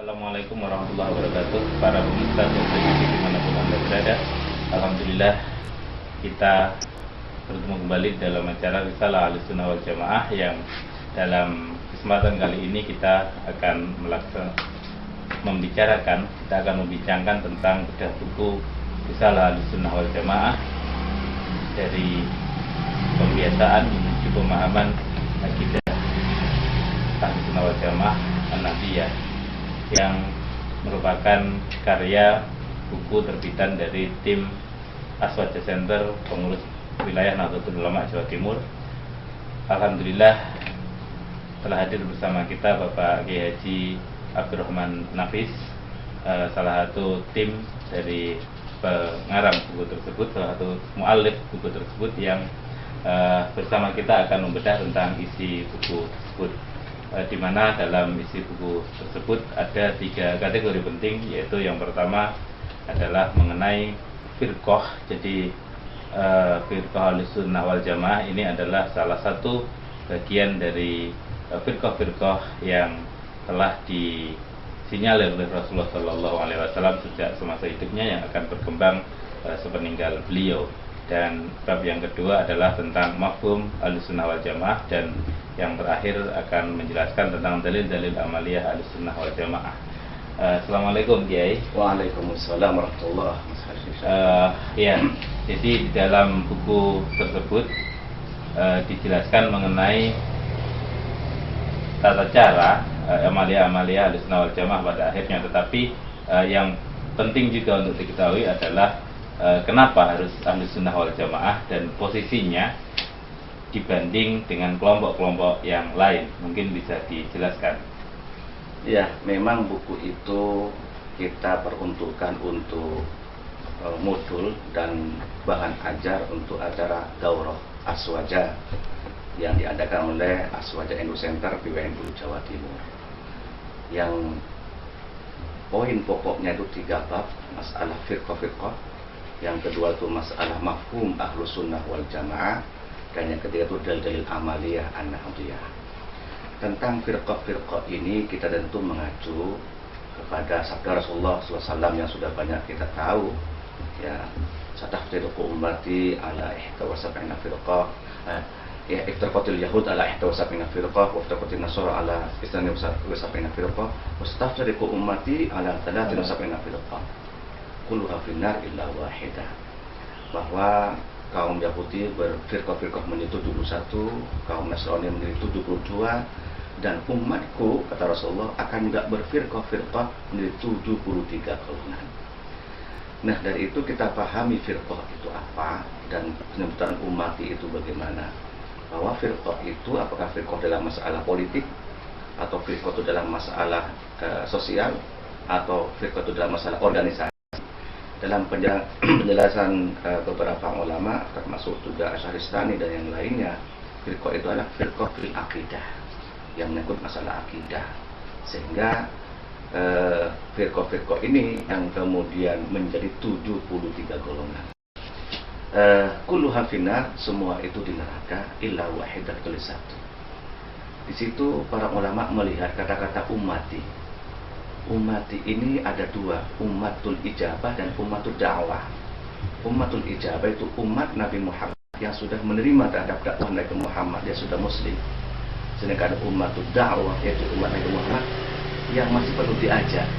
Assalamualaikum warahmatullahi wabarakatuh. Para pemirsa dan pendengar dimanapun Anda berada, alhamdulillah kita bertemu kembali dalam acara Risalah Ahlussunnah wal Jamaah, yang dalam kesempatan kali ini kita akan membincangkan tentang bedah buku Risalah Ahlussunnah wal Jamaah dari pembiasaan menuju pemahaman akidah Ahlussunnah wal Jamaah An-Nahdliyah, yang merupakan karya buku terbitan dari tim Aswaja Center, pengurus wilayah Nahdlatul Ulama Jawa Timur. Alhamdulillah telah hadir bersama kita Bapak Kiai Haji Abdurrahman Nafis, salah satu tim dari pengarang buku tersebut, salah satu muallif buku tersebut, yang bersama kita akan membedah tentang isi buku tersebut, di mana dalam isi buku tersebut ada 3 kategori penting, yaitu yang pertama adalah mengenai firqah. Jadi firqah Ahlussunnah wal Jamaah ini adalah salah satu bagian dari firqah-firqah yang telah disinyalir oleh Rasulullah SAW sejak semasa hidupnya, yang akan berkembang sepeninggal beliau. Dan bab yang kedua adalah tentang mafhum Ahlussunnah wal Jamaah, dan yang terakhir akan menjelaskan tentang dalil-dalil amaliyah Ahlussunnah wal Jamaah. Assalamualaikum Kiai. Waalaikumsalam warahmatullahi wabarakatuh. Ya, jadi di dalam buku tersebut dijelaskan mengenai tata cara amaliyah Ahlussunnah wal Jamaah pada akhirnya, tetapi yang penting juga untuk diketahui adalah kenapa harus Ahlussunnah wal Jamaah dan posisinya dibanding dengan kelompok-kelompok yang lain. Mungkin bisa dijelaskan. Ya, memang buku itu kita peruntukkan untuk modul dan bahan ajar untuk acara daurah Aswaja yang diadakan oleh Aswaja Indo Center PWN Jawa Timur. Yang poin pokoknya itu 3 bab, masalah firqah-firqah. Yang kedua itu masalah mafhum Ahlussunnah wal Jamaah, dan yang ketiga itu dalil amaliyah An-Nahdliyah. Tentang firqah-firqah ini kita tentu mengacu kepada sabda Rasulullah SAW yang sudah banyak kita tahu, ya, satafriqu ummati ala 71 firqah, iftaqatil yahud ala 71 firqah, wa iftaqatil nasara ala 72 firqah, wa satafriqu ummati ala 73 firqah, kulluha finnar illa wahidah. Bahwa kaum Yahudi berfirqah-firqah menjadi 71, kaum Nasrani menjadi 72, dan umatku, kata Rasulullah, akan juga berfirqah-firqah menjadi 73 golongan. Nah, dari itu kita pahami firqah itu apa dan penyebutan ummati itu bagaimana. Bahwa firqah itu apakah firqah dalam masalah politik, atau firqah itu dalam masalah sosial, atau firqah itu dalam masalah organisasi. Dalam penjelasan beberapa ulama, termasuk juga Asy-Syahristani dan yang lainnya, firqah itu adalah firqah fil akidah, yang menyangkut masalah akidah. Sehingga firqah-firqah ini yang kemudian menjadi 73 golongan. Kulluha finnar, semua itu di neraka, illa wahidah, kecuali 1. Di situ para ulama melihat kata-kata ummati. Ummati ini ada 2, ummatul ijabah dan ummatul da'wah. Ummatul ijabah itu umat Nabi Muhammad yang sudah menerima terhadap dakwah Nabi Muhammad, dia sudah muslim. Sedangkan ummatul da'wah yaitu umat Nabi Muhammad yang masih perlu diajar,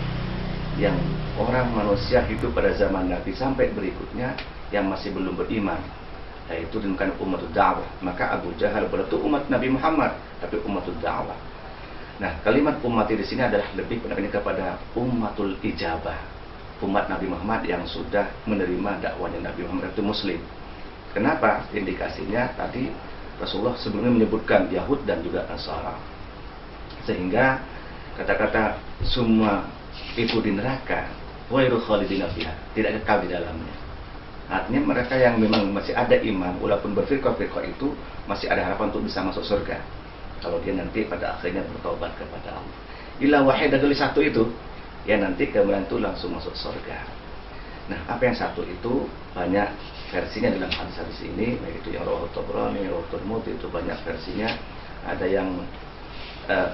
yang orang manusia hidup pada zaman Nabi sampai berikutnya yang masih belum beriman, yaitu dinamakan ummatul da'wah. Maka Abu Jahal berarti umat Nabi Muhammad, tapi ummatul da'wah. Nah, kalimat ummati di sini adalah lebih kepada ummatul ijabah, umat Nabi Muhammad yang sudah menerima dakwahnya Nabi Muhammad itu muslim. Kenapa? Indikasinya tadi Rasulullah sebelumnya menyebutkan Yahud dan juga Nasara, sehingga kata-kata semua itu di neraka, wairul khalidina fiha, tidak kekal di dalamnya. Artinya mereka yang memang masih ada iman, walaupun berfirqah-firqah itu, masih ada harapan untuk bisa masuk surga kalau dia nanti pada akhirnya bertobat kepada Allah. Illa wahidah, dari 1 itu, ya nanti kemudian itu langsung masuk surga. Nah, apa yang 1 itu banyak versinya dalam hadis-hadis ini, baik itu yang Rawahut Tabrani, Rawahut Tirmidzi, itu banyak versinya. Ada yang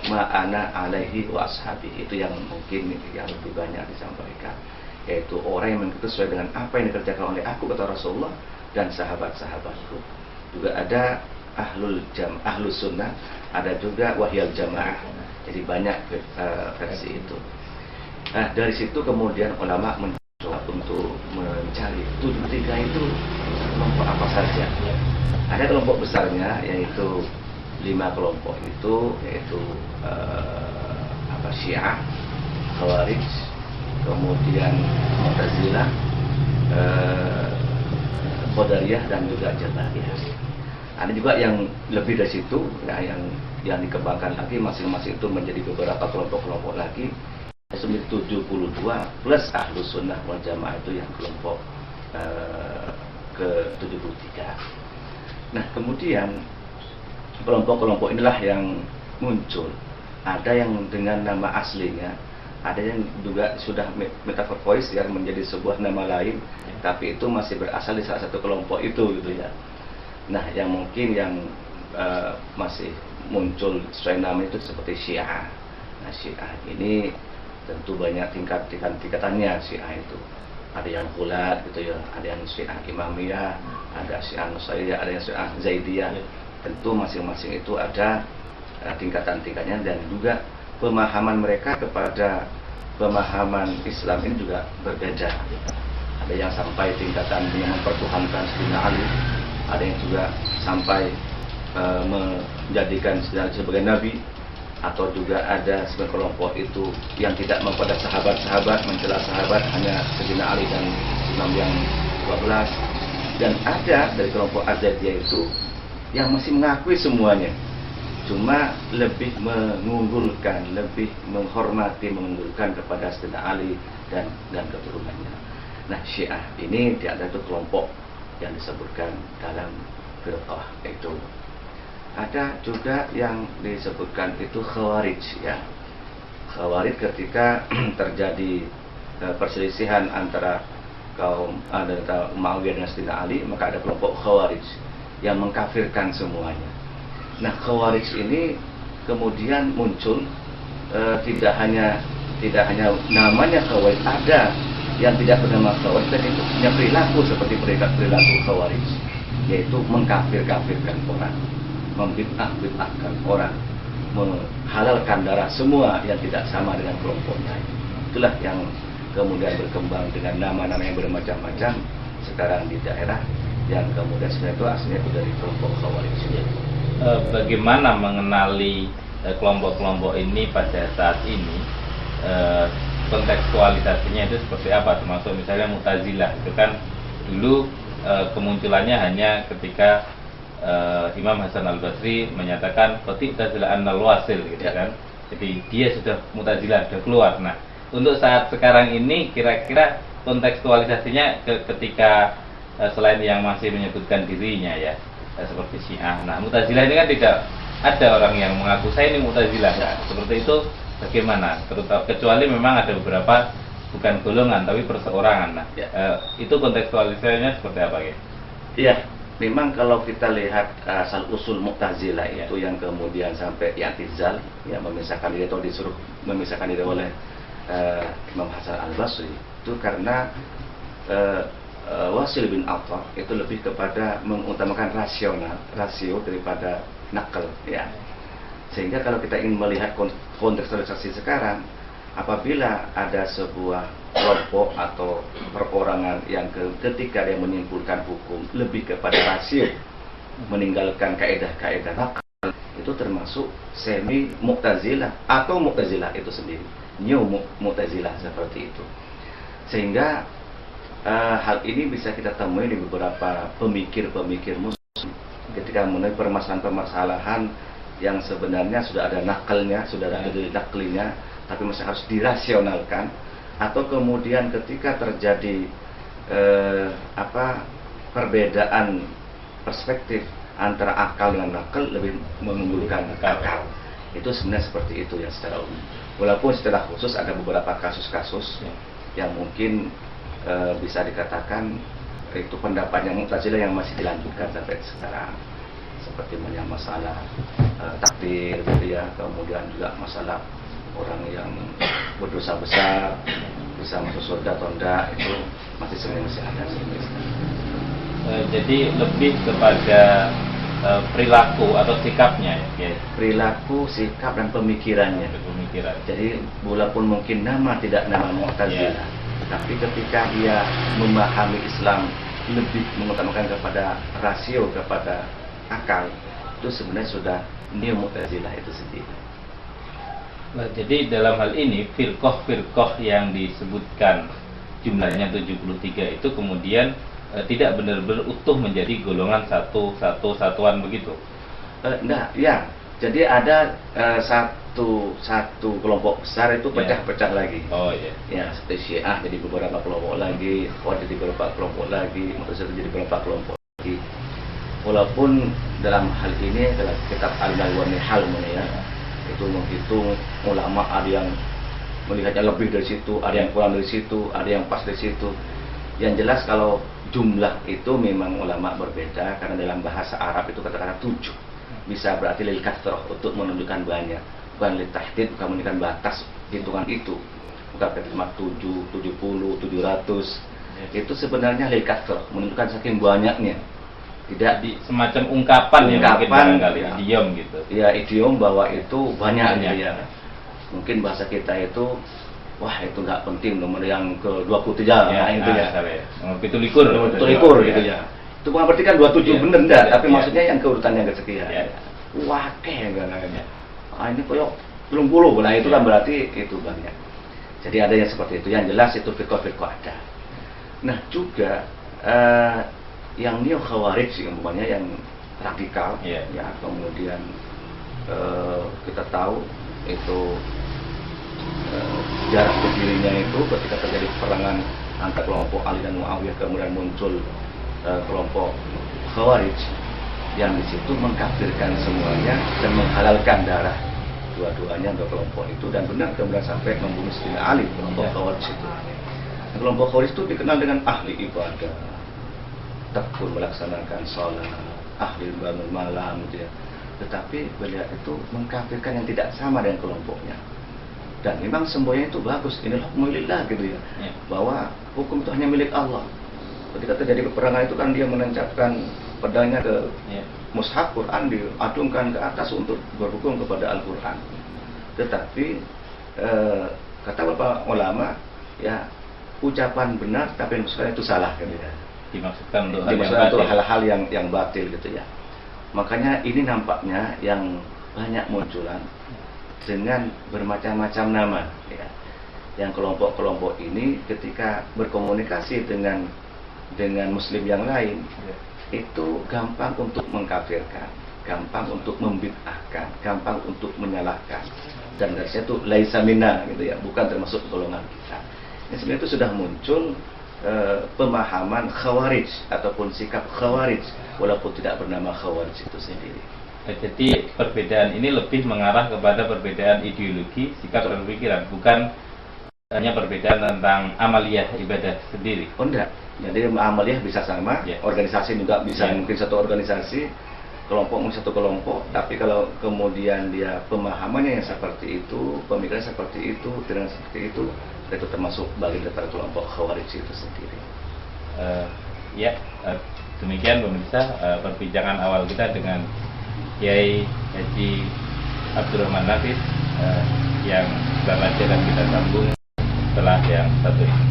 ma'ana alaihi wa ashabi, itu yang mungkin yang lebih banyak disampaikan, yaitu orang yang mengikuti sesuai dengan apa yang dikerjakan oleh aku, kata Rasulullah, dan sahabat-sahabatku. Juga ada ahlus sunnah, ada juga wahyal jamaah. Jadi banyak versi itu. Nah, dari situ kemudian ulama mencoba untuk mencari 73 itu kelompok apa saja. Ada kelompok besarnya, yaitu 5 kelompok itu, yaitu Syiah, Khawarij, kemudian Mu'tazilah, Qadariyah, dan juga Jabariyah. Ada juga yang lebih dari situ, ya, yang dikembangkan lagi, masing-masing itu menjadi beberapa kelompok-kelompok lagi. 72 plus Ahlus Sunnah wal Jamaah itu yang kelompok ke-73. Nah, kemudian kelompok-kelompok inilah yang muncul. Ada yang dengan nama aslinya, ada yang juga sudah metamorfosis yang menjadi sebuah nama lain, tapi itu masih berasal di salah satu kelompok itu, gitu ya. Nah, yang mungkin yang masih muncul sesuai nama itu seperti Syiah. Nah, Syiah ini tentu banyak tingkatannya. Syiah itu ada yang Hulat, gitu ya, ada yang Syiah Imamiyah, ada Syiah Nusairiyah, ada yang Syiah Zaidiyah. Tentu masing-masing itu ada tingkatan-tingkatnya, dan juga pemahaman mereka kepada pemahaman Islam ini juga berbeda. Ada yang sampai tingkatan yang mempertuhankan Sayyidina Ali, ada yang juga sampai menjadikan Sayyidina Ali sebagai nabi, atau juga ada sebagai kelompok itu yang tidak mempada sahabat-sahabat, mencela sahabat, hanya Sayyidina Ali dan Imam yang 12. Dan ada dari kelompok Azadiyah itu yang masih mengakui semuanya, cuma lebih mengunggulkan, lebih menghormati, mengunggulkan kepada Sayyidina Ali dan keturunannya. Nah, Syiah ini ada itu kelompok yang disebutkan dalam firqah itu. Ada juga yang disebutkan itu Khawarij, ya. Khawarij ketika terjadi perselisihan antara kaum Umayyah dan Sayyidina Ali, maka ada kelompok Khawarij yang mengkafirkan semuanya. Nah, Khawarij ini kemudian muncul, tidak hanya namanya Khawarij, ada yang tidak bernama Khawarij, dan itu punya perilaku seperti perilaku Khawarij, yaitu mengkafir-kafirkan orang, membid'ah-bid'ahkan orang, menghalalkan darah semua yang tidak sama dengan kelompoknya. Itulah yang kemudian berkembang dengan nama-nama yang bermacam-macam sekarang di daerah, yang kemudian sebenarnya itu aslinya itu dari kelompok Khawarij. Bagaimana mengenali kelompok-kelompok ini pada saat ini? Kontekstualisasinya itu seperti apa? Termasuk misalnya Mu'tazilah, itu kan dulu kemunculannya hanya ketika Imam Hasan Al-Basri menyatakan qati tazilah annal wasil, gitu kan. Jadi dia sudah Mu'tazilah, sudah keluar. Nah, untuk saat sekarang ini kira-kira kontekstualisasinya ketika selain yang masih menyebutkan dirinya, ya, seperti Syiah. Nah, Mu'tazilah ini kan tidak ada orang yang mengaku saya ini Mu'tazilah, ya. Seperti itu bagaimana? Terutama kecuali memang ada beberapa, bukan golongan tapi perseorangan. Nah, itu kontekstualisasinya seperti apa, ya? Iya, memang kalau kita lihat asal usul Mu'tazilah itu yang kemudian sampai i'tizal, yang memisahkan diri atau disuruh memisahkan diri oleh Imam Hasan Al-Basri, itu karena Wasil bin Atha itu lebih kepada mengutamakan rasio daripada nakal, ya. Sehingga kalau kita ingin melihat kontekstualisasi sekarang, apabila ada sebuah kelompok atau perorangan yang ketika dia menyimpulkan hukum lebih kepada rasio, meninggalkan kaedah-kaedah nakal, itu termasuk semi Mu'tazilah atau Mu'tazilah itu sendiri, new Mu'tazilah seperti itu. Sehingga hal ini bisa kita temui di beberapa pemikir-pemikir Muslim ketika mengenai permasalahan-permasalahan yang sebenarnya sudah ada nakalnya, sudah ada naklinya, tapi masih harus dirasionalkan, atau kemudian ketika terjadi perbedaan perspektif antara akal dengan nakal, lebih mengunggulkan akal. Itu sebenarnya seperti itu ya secara umum. Walaupun secara khusus ada beberapa kasus-kasus yang mungkin bisa dikatakan itu pendapat yang Mu'tazilah yang masih dilanjutkan sampai sekarang. seperti masalah takdir gitu ya, kemudian juga masalah orang yang berdosa besar bisa masuk surga atau enggak, itu masih sering masih ada sering. Jadi lebih kepada perilaku atau sikapnya ya. Perilaku, sikap dan pemikirannya. Pemikiran. Jadi walaupun mungkin nama tidak nama Mu'tazilah, tapi ketika dia memahami Islam lebih mengutamakan kepada rasio, kepada akal, itu sebenarnya sudah neo Mu'tazilah itu sendiri. Nah, jadi dalam hal ini firqah-firqah yang disebutkan jumlahnya 73 itu kemudian tidak benar-benar utuh menjadi golongan satuan begitu. Nah, ya. Jadi ada satu kelompok besar itu pecah-pecah lagi. Oh iya. Ya, seperti Syiah jadi beberapa kelompok lagi, Khawarij jadi beberapa kelompok lagi, Mu'tazilah jadi beberapa kelompok lagi. Walaupun dalam hal ini dalam kitab Al-Nahal wa Nihal ya, itu menghitung ulama, ada yang melihatnya lebih dari situ, ada yang kurang dari situ, ada yang pas dari situ. Yang jelas kalau jumlah itu memang ulama berbeda, karena dalam bahasa Arab itu kata-kata 7 bisa berarti lil kathrah, untuk menunjukkan banyak, bukan lil tahdid, bukan menunjukkan batas hitungan itu, bukan cuma 7, 70, 700. Itu sebenarnya lil kathrah, menunjukkan saking banyaknya. Tidak di semacam ungkapan ya, mungkin barangkali ya, idiom gitu. Ya, idiom bahwa itu banyak ya. Mungkin bahasa kita itu, wah itu nggak penting, nomor yang ke-23 ya, itu ya. Itu likur gitu ya. Itu bukan berarti kan 27 bener enggak, tapi maksudnya yang keurutan yang kesekian. Wah, enggak. Ini koyok 30, nah itu kan berarti itu banyak. Jadi ada yang seperti itu, yang jelas itu firqah-firqah ada. Nah, juga yang neo Khawarij umpamanya yang radikal ya, kemudian kita tahu itu jarak berdirinya itu ketika terjadi peperangan antara kelompok Ali dan Muawiyah, kemudian muncul kelompok Khawarij yang di situ mengkafirkan semuanya dan menghalalkan darah dua-duanya untuk kelompok itu, dan benar kemudian sampai membunuh Sayyidina Ali, kelompok Khawarij itu. Kelompok Khawarij itu dikenal dengan ahli ibadah, tekun melaksanakan sholat, ahli bangun malam gitu ya. Tetapi beliau itu mengkafirkan yang tidak sama dengan kelompoknya. Dan memang semboyannya itu bagus, ini hukmulillah gitu ya, bahwa hukum itu hanya milik Allah. Ketika terjadi peperangan itu kan dia menancapkan pedangnya ke mushaf Quran, diadungkan ke atas untuk berhukum kepada Al-Quran. Tetapi kata beberapa ulama ya, ucapan benar tapi maksudnya itu salah gitu ya. Dimaksudkan untuk hal-hal yang batil gitu ya. Makanya ini nampaknya yang banyak munculan dengan bermacam-macam nama ya. Yang kelompok-kelompok ini ketika berkomunikasi dengan muslim yang lain itu gampang untuk mengkafirkan, gampang untuk membid'ahkan, gampang untuk menyalahkan, dan dari situ laisa minna gitu ya, bukan termasuk golongan kita. Ini sebenarnya itu sudah muncul pemahaman Khawarij ataupun sikap Khawarij walaupun tidak bernama Khawarij itu sendiri. Jadi perbedaan ini lebih mengarah kepada perbedaan ideologi, sikap dan pikiran, bukan hanya perbedaan tentang amaliyah ibadah sendiri. Oh enggak, jadi amaliyah bisa sama, organisasi juga bisa, mungkin satu organisasi, kelompok mungkin satu kelompok, tapi kalau kemudian dia pemahamannya yang seperti itu, pemikiran seperti itu, dengan seperti itu termasuk bagian dari kelompok Khawarij itu sendiri. Demikian pemirsa perbincangan awal kita dengan Kiai Haji Abdurrahman Nafis, yang setelah akan kita sambung setelah yang satu ini.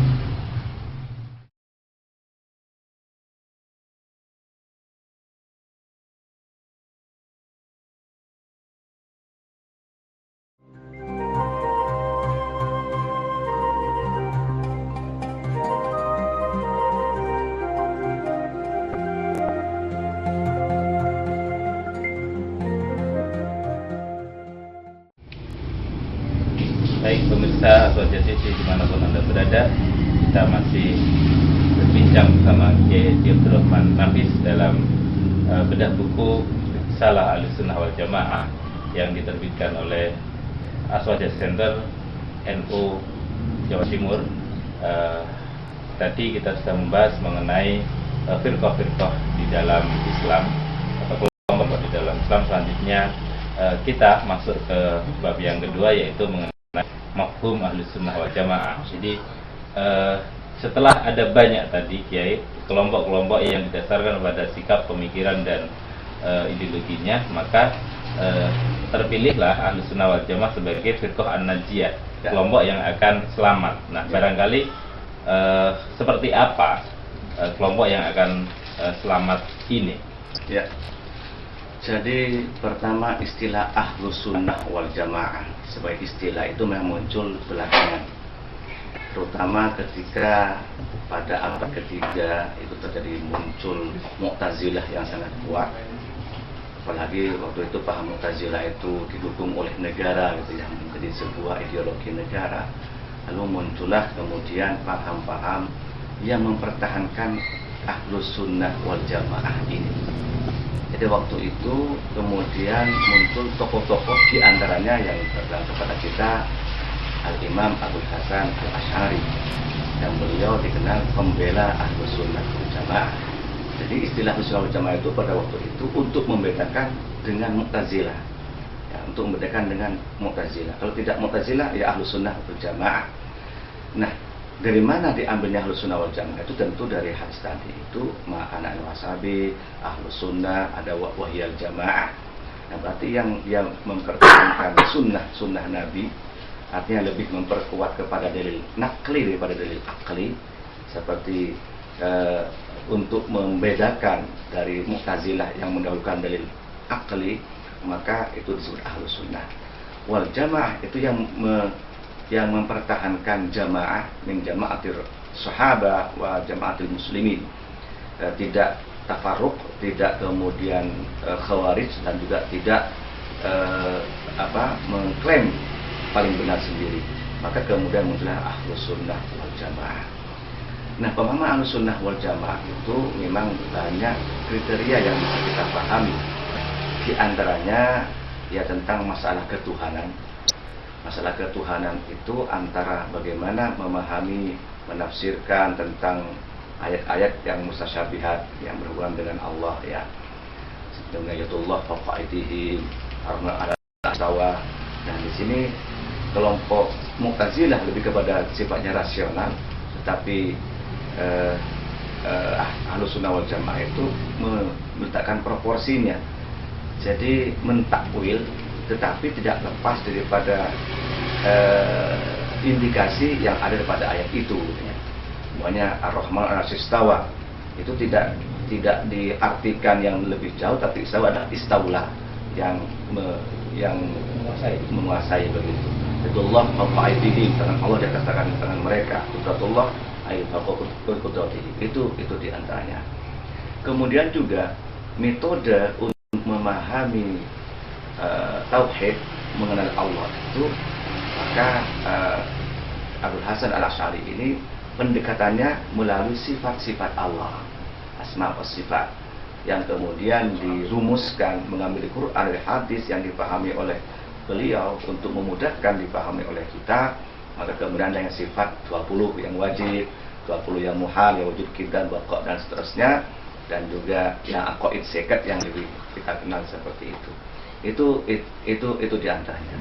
Baik pemirsa Aswaja TV dimanapun Anda berada, kita masih berbincang bersama Kiai Haji Abdurrahman Nafis dalam bedah buku Risalah Ahlussunnah wal Jamaah yang diterbitkan oleh Aswaja Center NU Jawa Timur. Tadi kita sudah membahas mengenai firqah-firqah di dalam Islam atau kelompok di Islam selanjutnya kita masuk ke bab yang kedua, yaitu mengenai mafhum Ahlus Sunnah wal Jamaah. Jadi setelah ada banyak tadi Kiai kelompok-kelompok yang didasarkan pada sikap pemikiran dan ideologinya, maka terpilihlah Ahlus Sunnah wal Jamaah sebagai firqah an-najiyah, kelompok yang akan selamat. Nah, barangkali seperti apa kelompok yang akan selamat ini? Ya. Jadi pertama, istilah Ahlus Sunnah wal Jamaah sebagai istilah itu memang muncul belakangan, terutama ketika pada abad ketiga itu terjadi muncul Mu'tazilah yang sangat kuat. Apalagi waktu itu paham Mu'tazilah itu didukung oleh negara gitu, yang menjadi sebuah ideologi negara. Lalu muncullah kemudian paham-paham yang mempertahankan Ahlus Sunnah wal Jamaah ini. Jadi waktu itu kemudian muncul tokoh-tokoh, di antaranya yang terkenal kepada kita Al-Imam Abul Hasan Al-Asy'ari, yang beliau dikenal pembela Ahlus Sunnah wal Jamaah. Jadi istilah Ahlus Sunnah wal Jamaah itu pada waktu itu untuk membedakan dengan Mu'tazilah, ya, untuk membedakan dengan Mu'tazilah. Kalau tidak Mu'tazilah, ya Ahlus Sunnah wal Jamaah. Nah, dari mana diambilnya Ahlus Sunnah wal Jamaah? Itu tentu dari hadis tadi itu, ma'ana al-wasabi, Ahlus Sunnah, ada wahyal Jamaah. Nah, berarti yang dia mempertahankan sunnah Nabi, artinya lebih memperkuat kepada dalil nakli daripada dalil akli, seperti untuk membedakan dari Mu'tazilah yang mendahulukan dalil akli, maka itu disebut Ahlus Sunnah wal Jamaah. Itu yang mempertahankan jamaah min jamaatir sahabah wa jamaatil muslimin, tidak tafarruq, tidak kemudian khawarij, dan juga tidak mengklaim paling benar sendiri. Maka kemudian muncullah Ahlus Sunnah wal Jamaah. Nah, pemahaman Ahlus Sunnah wal Jamaah itu memang banyak kriteria yang bisa kita pahami. Di antaranya ya tentang masalah ketuhanan. Masalah ketuhanan itu antara bagaimana memahami, menafsirkan tentang ayat-ayat yang mustasyabihat, yang berhubungan dengan Allah, ya, dengan ayatullah fawqa aydihim, ala tawa. Nah, di sini kelompok Mu'tazilah lebih kepada sifatnya rasional, tetapi Ahlus Sunnah wal Jamaah itu meletakkan proporsinya. Jadi mentakwil, tetapi tidak lepas daripada indikasi yang ada pada ayat itu. Makanya Ar-Rahman Ar-Istawa itu tidak diartikan yang lebih jauh, tapi istawa adalah istaulah, yang menguasai begitu. Itullah fawqa aydihim, tangan Allah di atas tangan mereka. Qudratullah ay fawqa qudratihi. Itu diantaranya. Kemudian juga metode untuk memahami tauhid, mengenal Allah itu, maka Abul Hasan Al-Asy'ari ini pendekatannya melalui sifat-sifat Allah, asma wa sifat, yang kemudian dirumuskan mengambil Quran dari hadis yang dipahami oleh beliau untuk memudahkan dipahami oleh kita. Maka kemudian ada yang sifat 20 yang wajib, 20 yang muhal, yang wujud kita, baqa, dan seterusnya, dan juga yang aqaid sekat yang kita kenal seperti itu. Itu diantaranya.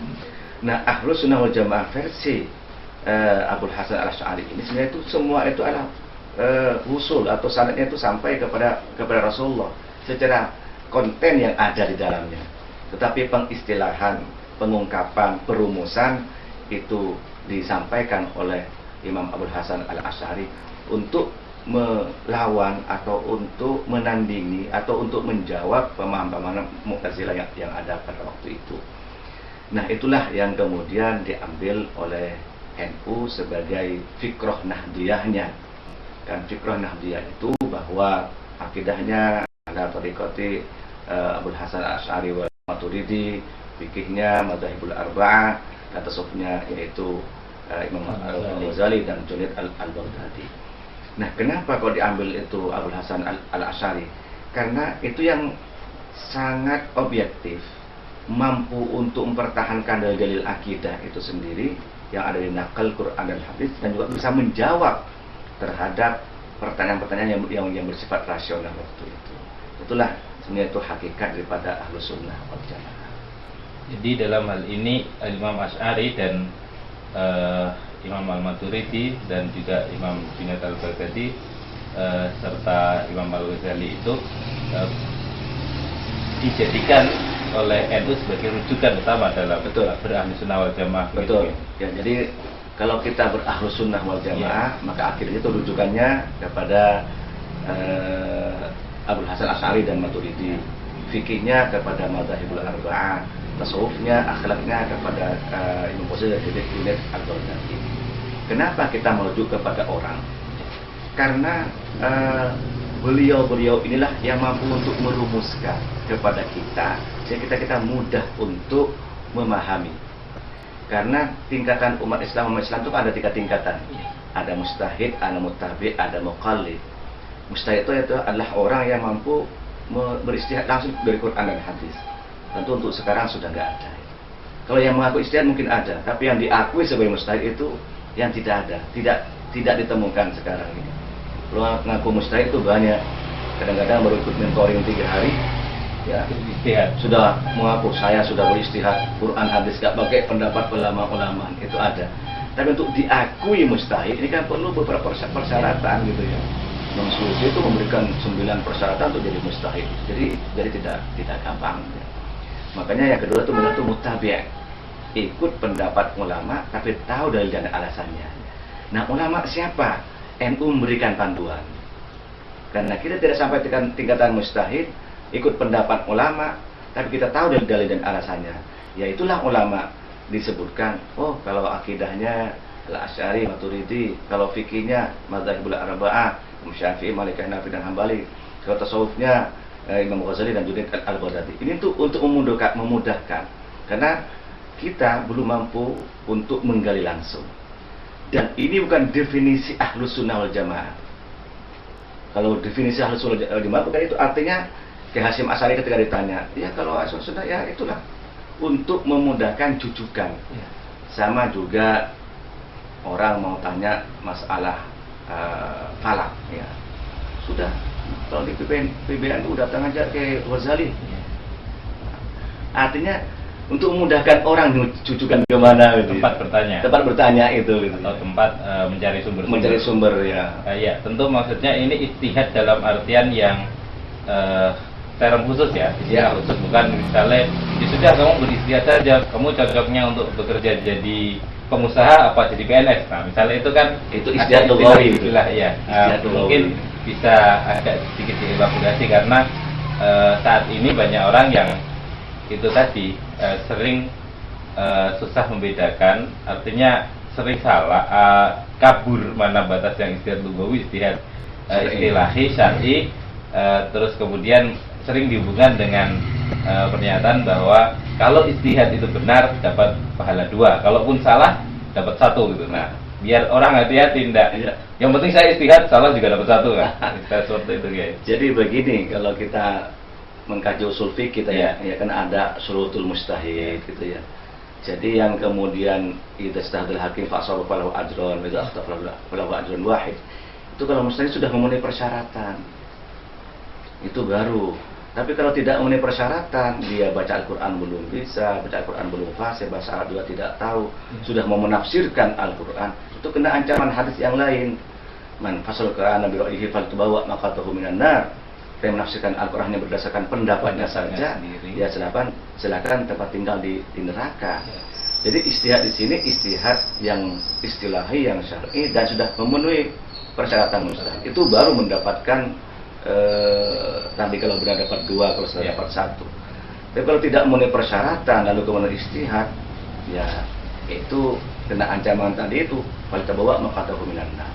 Nah, Ahlus Sunnah wal Jamaah versi Abul Hasan Al-Asy'ari ini sebenarnya itu semua itu adalah usul atau sanadnya itu sampai kepada Rasulullah secara konten yang ada di dalamnya. Tetapi pengistilahan, pengungkapan, perumusan itu disampaikan oleh Imam Abul Hasan Al-Asy'ari untuk melawan atau untuk menandingi atau untuk menjawab pemahaman Mu'tazilah yang ada pada waktu itu. Nah, itulah yang kemudian diambil oleh NU sebagai fikrah nahdiyahnya. Dan fikrah nahdiyah itu bahwa akidahnya ada tariqati Abul Hasan Al-Asy'ari wal Maturidi, fikihnya madzhabul arba'ah, dan tasawufnya yaitu Imam Al-Ghazali dan Junaid Al-Baghdadi. Nah, kenapa kalau diambil itu Abul Hasan Al-Asy'ari? Karena itu yang sangat objektif, mampu untuk mempertahankan dalil akidah itu sendiri yang ada di nakal Quran dan hadis, dan juga bisa menjawab terhadap pertanyaan-pertanyaan yang bersifat rasional waktu itu. Itulah sebenarnya itu hakikat daripada Ahlus Sunnah wal Jamaah. Jadi dalam hal ini Imam Asy'ari dan Imam Al-Maturidi dan juga Imam Junaid Al-Baghdadi serta Imam Al-Ghazali itu dijadikan oleh NU sebagai rujukan utama dalam berahli sunnah wal jamaah. Betul. Ya, jadi kalau kita berahlus sunnah wal jamaah, maka akhirnya itu rujukannya kepada Abul Hasan Asy'ari dan Maturidi, fikihnya kepada Madzhabul Arba'ah, tasawufnya, akhlaknya kepada Imam Ghazali dan Junaid Al-Baghdadi. Kenapa kita merujuk kepada orang? Karena beliau-beliau inilah yang mampu untuk merumuskan kepada kita, sehingga kita mudah untuk memahami. Karena tingkatan umat Islam itu ada 3 tingkatan. Ada mustahid, ada muttabi', ada muqallid. Mustahid itu adalah orang yang mampu beristihad langsung dari Quran dan hadis. Tentu untuk sekarang sudah nggak ada. Kalau yang mengaku istihad mungkin ada, tapi yang diakui sebagai mustahid itu yang tidak ada, tidak ditemukan sekarang ini. Kalau ngaku mustahid itu banyak. Kadang-kadang baru ikut mentoring 3 hari, ya istihad. Sudah mengaku saya sudah beristihad Quran hadis, gak pakai pendapat ulama-ulama, itu ada. Tapi untuk diakui mustahid ini kan perlu beberapa persyaratan gitu ya. Imam Suyuti itu memberikan 9 persyaratan untuk jadi mustahid. Jadi tidak gampang. Ya. Makanya yang kedua itu benar itu muttabi', ikut pendapat ulama tapi tahu dalil dan alasannya. Nah, ulama siapa? NU memberikan panduan. Karena kita tidak sampai tingkatan mustahid, ikut pendapat ulama tapi kita tahu dalil dan alasannya. Ya itulah ulama disebutkan. Oh, kalau akidahnya Al-Asy'ari, Maturidi, kalau fikihnya Madzhabul Arba'ah, Syafi'i, Malikiyah, Hanafi dan Hambali. Kalau tasawufnya Imam Ghazali dan Junaid Al-Baghdadi. Ini untuk memudahkan. Karena kita belum mampu untuk menggali langsung. Dan ini bukan definisi Ahlus Sunnah wal Jamaah. Kalau definisi Ahlus Sunnah wal Jamaah bukan itu artinya kayak Hasyim Asy'ari ketika ditanya, ya kalau Ahlus Sunnah ya itulah untuk memudahkan jujukan. Sama juga orang mau tanya masalah falak, ya sudah. Kalau di PBN itu datang aja ke Ghazali. Artinya untuk memudahkan orang jujukan kemana gitu. Tempat bertanya itu gitu. Atau tempat mencari sumber. Mencari sumber ya. Ya, tentu maksudnya ini ijtihad dalam artian yang term khusus ya. Istilah khusus, bukan misalnya ya sudah kamu beristihad saja, kamu cocoknya untuk bekerja jadi pengusaha apa jadi PNS. Nah, misalnya itu kan itu istihad lughawi istilah ya. Mungkin bisa agak sedikit dielaborasi karena saat ini banyak orang yang itu tadi sering susah membedakan, artinya sering salah, kabur mana batas yang istihad lughawi, istihad istilahi, syar'i, terus kemudian sering dihubungkan dengan pernyataan bahwa kalau istihad itu benar dapat pahala 2, kalaupun salah dapat 1 gitu. Nah, biar orang hati-hati tidak. Yang penting saya istihad, salah juga dapat 1 kan. Seperti itu guys. Jadi begini, kalau kita mengkaji usul fikih kita ya kan ada syurutul mustahid gitu ya. Jadi yang kemudian idza istahadal hakim fa asaba falahu ajrun wa idza akhtafa falahu ajrun wahid. Itu kalau mustahid sudah memenuhi persyaratan. Itu baru. Tapi kalau tidak memenuhi persyaratan, dia baca Al-Quran belum bisa, baca Al-Quran belum fasih, bahasa Arab juga tidak tahu, sudah mau menafsirkan Al-Quran, itu kena ancaman hadis yang lain. Man fasal Quran bi ra'yihi faltubawa maqatahu minan nar. Yang menafsirkan Al-Quran hanya berdasarkan pendapatnya saja, ya silakan tempat tinggal di neraka. Jadi istihad di sini istihad yang istilahi, yang syar'i dan sudah memenuhi persyaratan mustahid. Itu baru mendapatkan nanti kalau benar dapat 2, kalau sudah dapat 1. Tapi kalau tidak memenuhi persyaratan lalu kemudian istihad, ya itu kena ancaman tadi itu, falta bawa maqatahu minan nar.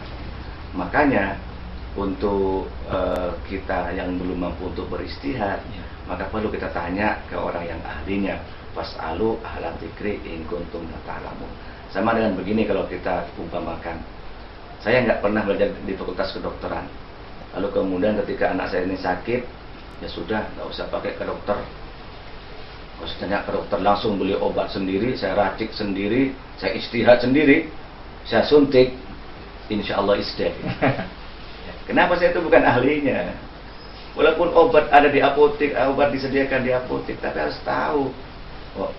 Makanya untuk kita yang belum mampu untuk beristihad, maka perlu kita tanya ke orang yang ahlinya. Fas'alu ahla dzikri in kuntum la ta'lamun. Sama dengan begini, kalau kita umpamakan, saya nggak pernah belajar di fakultas kedokteran. Lalu kemudian ketika anak saya ini sakit, ya sudah, nggak usah pakai ke dokter. Kalau saya tanya ke dokter, langsung beli obat sendiri, saya racik sendiri, saya istihad sendiri, saya suntik, insya Allah isdeh. Kenapa saya itu bukan ahlinya? Walaupun obat ada di apotek, obat disediakan di apotek, tapi harus tahu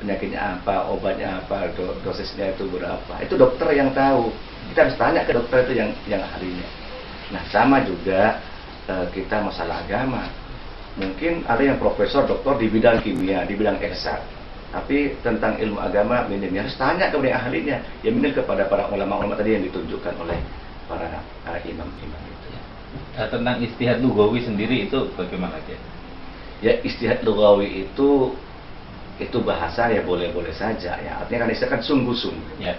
penyakitnya apa, obatnya apa, dosisnya itu berapa. Itu dokter yang tahu. Kita harus tanya ke dokter itu yang ahlinya. Nah, sama juga kita masalah agama. Mungkin ada yang profesor, doktor di bidang kimia, di bidang eksak, tapi tentang ilmu agama minim. Harus tanya kepada yang ahlinya. Ya minim kepada para ulama-ulama tadi yang ditunjukkan oleh para imam-imam itu. Tentang istihad lugawi sendiri itu bagaimana ya? Ya, istihad lugawi itu bahasa ya boleh-boleh saja ya. Artinya kan istilah kan sungguh-sungguh. Ya.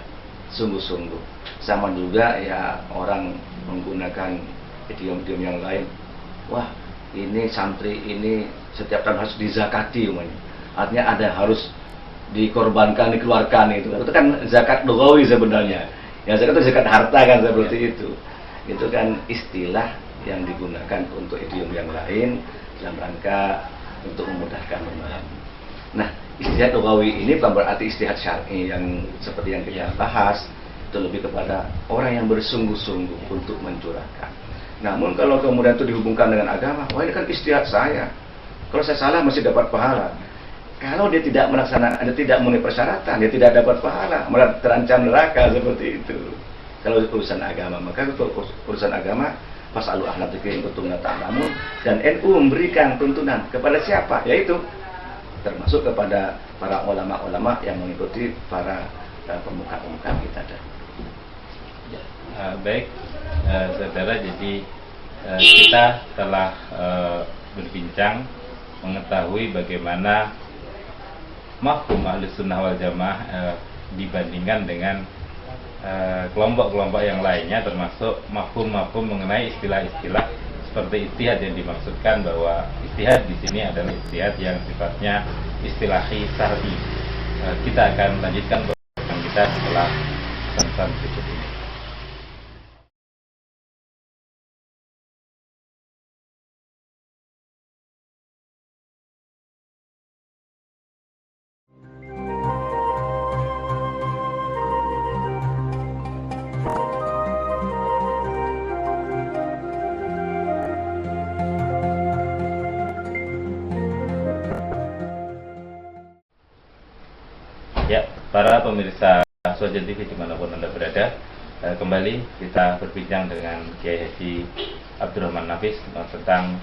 Sungguh-sungguh. Sama juga ya orang menggunakan idiom-idiom yang lain. Wah, ini santri ini setiap tahun harus dizakati umumnya. Artinya ada harus dikorbankan, dikeluarkan itu. Itu kan zakat lugawi sebenarnya. Yang zakat itu zakat harta kan seperti itu. Itu kan istilah yang digunakan untuk idiom yang lain dalam rangka untuk memudahkan memahami. Nah, istihad lugawi ini bukan berarti istihad syar'i yang seperti yang kita bahas. Itu lebih kepada orang yang bersungguh-sungguh untuk mencurahkan. Namun kalau kemudian itu dihubungkan dengan agama, wah ini kan istihad saya. Kalau saya salah masih dapat pahala. Kalau dia tidak melaksanakan, dia tidak memenuhi persyaratan, dia tidak dapat pahala, malah terancam neraka seperti itu. Kalau urusan agama, maka urusan agama fasalu ahla dzikri in kuntum la ta'lamun, dan NU memberikan tuntunan kepada siapa? Yaitu termasuk kepada para ulama-ulama yang mengikuti para pemuka-pemuka kita tadi. Ya, baik, saudara. Jadi kita telah berbincang mengetahui bagaimana mafhum Ahlus Sunnah wal Jamaah dibandingkan dengan kelompok-kelompok yang lainnya, termasuk mafhum-mafhum mengenai istilah-istilah seperti ijtihad yang dimaksudkan, bahwa ijtihad di sini adalah ijtihad yang sifatnya istilahi syar'i. Kita akan lanjutkan pembahasan kita setelah pesan berikut ini. Ya, para pemirsa Suwajen TV dimanapun Anda berada, kembali kita berbincang dengan Kiai Haji Abdurrahman Nafis tentang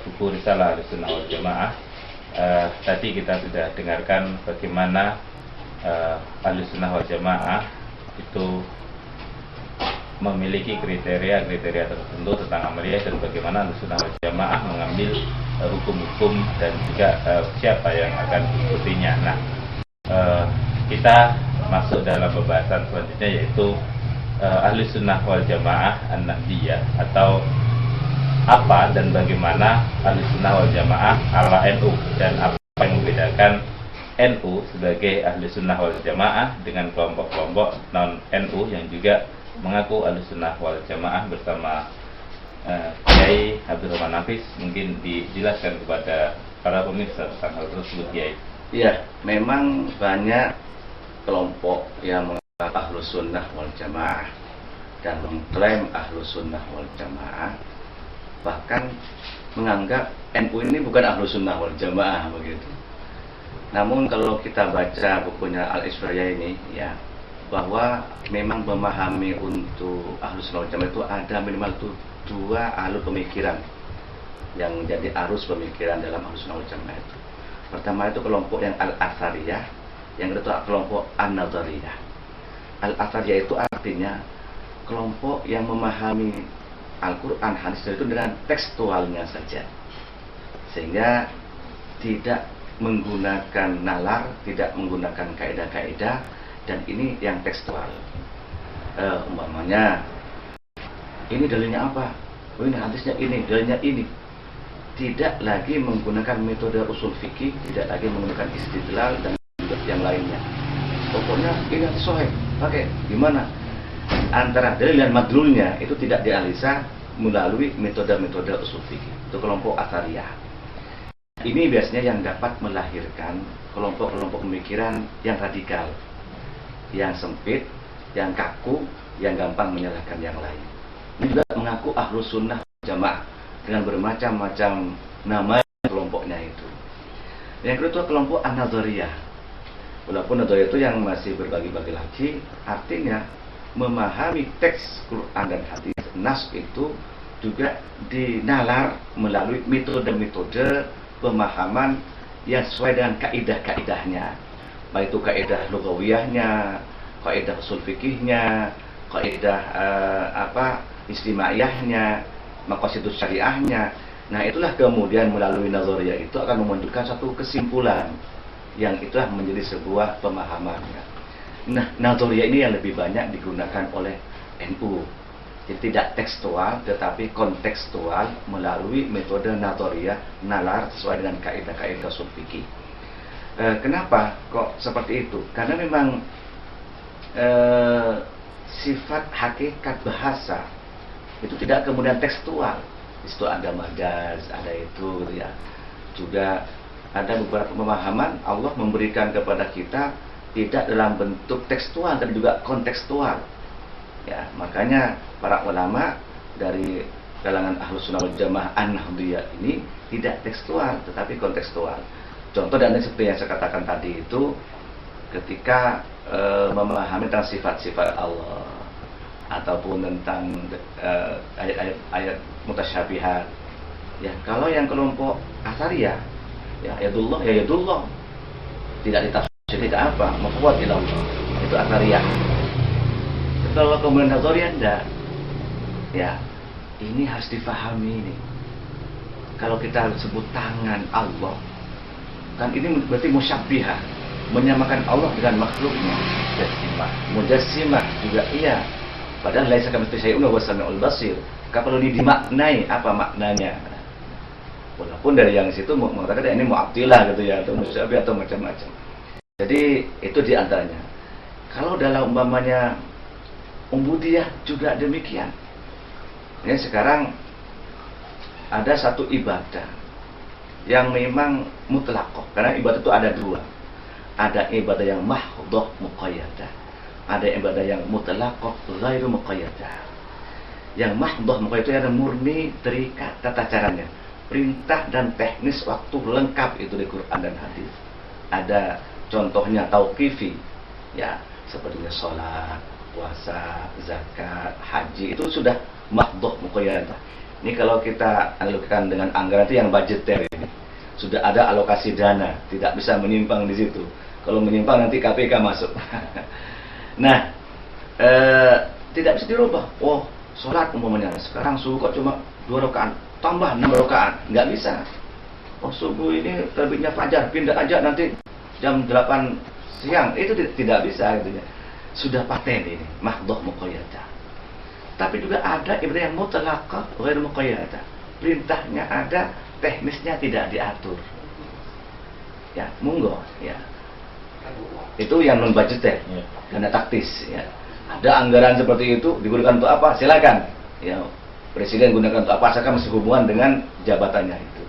buku Risalah Ahlus Sunnah wal Jamaah. Tadi kita sudah dengarkan bagaimana Ahlus Sunnah wal Jamaah itu memiliki kriteria-kriteria tertentu tentang amaliyah, dan bagaimana Ahlus Sunnah wal Jamaah mengambil hukum-hukum dan juga siapa yang akan mengikutinya. Nah, kita masuk dalam pembahasan selanjutnya, yaitu Ahlus Sunnah wal Jamaah An-Nahdiyah, atau apa dan bagaimana Ahlus Sunnah wal Jamaah ala NU, dan apa yang membedakan NU sebagai Ahlus Sunnah wal Jamaah dengan kelompok-kelompok non-NU yang juga mengaku Ahlus Sunnah wal Jamaah. Bersama Kiai Abdurrahman Nafis, mungkin dijelaskan kepada para pemirsa tentang hal tersebut, Kiai. Iya, memang banyak kelompok yang mengaku Ahlus Sunnah wal Jamaah dan mengklaim Ahlus Sunnah wal Jamaah, bahkan menganggap NU ini bukan Ahlus Sunnah wal Jamaah begitu. Namun kalau kita baca bukunya Al-Isfiriyah ini, ya, bahwa memang memahami untuk Ahlus Sunnah wal Jamaah itu ada minimal dua alur pemikiran yang menjadi arus pemikiran dalam Ahlus Sunnah wal Jamaah itu. Pertama itu kelompok yang Al-Athariyah, yang kedua kelompok An-Nadhariyah. Al-Athariyah itu artinya kelompok yang memahami Al-Quran, hadis itu dengan tekstualnya saja, sehingga tidak menggunakan nalar, tidak menggunakan kaidah-kaidah, dan ini yang tekstual. Umpamanya, ini dalilnya apa? Oh, ini hadisnya ini, dalilnya ini. Tidak lagi menggunakan metode usul fikih, tidak lagi menggunakan istidlal dan yang lainnya. Pokoknya ini sahih, pakai gimana? Antara dalil dan madlulnya itu tidak dianalisa melalui metode-metode usul fikih. Itu kelompok Athariyah. Ini biasanya yang dapat melahirkan kelompok-kelompok pemikiran yang radikal, yang sempit, yang kaku, yang gampang menyalahkan yang lain. Ini juga mengaku Ahlus Sunnah Jamaah, dengan bermacam-macam nama kelompoknya itu. Yang kedua kelompok An-Nadhariyah. Walaupun Nadhariyah itu yang masih berbagi-bagi lagi, artinya memahami teks Quran dan hadis, nas itu juga dinalar melalui metode-metode pemahaman yang sesuai dengan kaidah-kaidahnya, baik itu kaidah lughawiyahnya, kaidah usul fikihnya, kaidah istimaiyahnya, maqasidus syariahnya. Nah, itulah kemudian melalui nazariyah itu akan memunculkan satu kesimpulan yang itulah menjadi sebuah pemahamannya. Nah, nazariyah ini yang lebih banyak digunakan oleh NU. Jadi tidak tekstual tetapi kontekstual melalui metode nazariyah, nalar sesuai dengan kaidah-kaidah usul fikih. Kenapa kok seperti itu? Karena memang sifat hakikat bahasa itu tidak kemudian tekstual. Di situ ada majaz, ada itu gitu ya. Juga ada beberapa pemahaman Allah memberikan kepada kita tidak dalam bentuk tekstual tapi juga kontekstual. Ya, makanya para ulama dari kalangan Ahlus Sunnah wal Jamaah An-Nahdliyah ini tidak tekstual tetapi kontekstual. Contoh dan seperti yang saya katakan tadi itu ketika memahami tentang sifat-sifat Allah ataupun tentang ayat-ayat mutasyabihat. Ya, kalau yang kelompok Athariyah, ya yadullah ya yadullah. Tidak ditafsir tidak apa, mafwad ilallah. Itu Athariyah. Kalau kemudian Nazariyah enggak. Ya, ini harus difahami ini. Kalau kita sebut tangan Allah, kan ini berarti musyabbihah, menyamakan Allah dengan makhluknya. Mujassimah juga iya. Padahal laisa kamitslihi syai'un wa huwas samiul basir. Kalau ini dimaknai apa maknanya? Walaupun dari yang situ mengatakan ini mu'attilah gitu ya, atau musyabbih atau macam-macam. Jadi itu diantaranya. Kalau dalam umpamanya ubudiyah juga demikian. Ya, sekarang ada satu ibadah yang memang mutlaqah. Karena ibadah itu ada dua. Ada ibadah yang mahdhah muqayyadah. Ada ibadah yang mutlaqah ghairu muqayyadah. Yang mahdhah muqayyadah itu yang murni terikat tata caranya. Perintah dan teknis waktu lengkap itu di Quran dan hadis. Ada contohnya tauqifi. Ya, seperti sholat, puasa, zakat, haji itu sudah mahdhah muqayyadah. Ini kalau kita analogikan dengan anggaran itu yang budgeter ini. Sudah ada alokasi dana, tidak bisa menyimpang di situ. Kalau menyimpang nanti KPK masuk. Nah, tidak bisa dirubah. Oh, sholat umpamanya sekarang subuh kok cuma 2 rakaat, tambah 6 rakaat, nggak bisa. Oh, subuh ini terbitnya fajar, pindah aja nanti jam 8 siang. Itu tidak bisa gitu ya. Sudah paten ini, mahdhah muqayyadah. Tapi juga ada ibadah yang mutlaqah ghairu muqayyadah. Perintahnya ada, teknisnya tidak diatur. Ya, monggo ya. Itu yang non budgeter, dana taktis ya. Ada anggaran seperti itu digunakan untuk apa? Silakan. Ya, presiden gunakan untuk apa? Asalkan masih hubungan dengan jabatannya itu.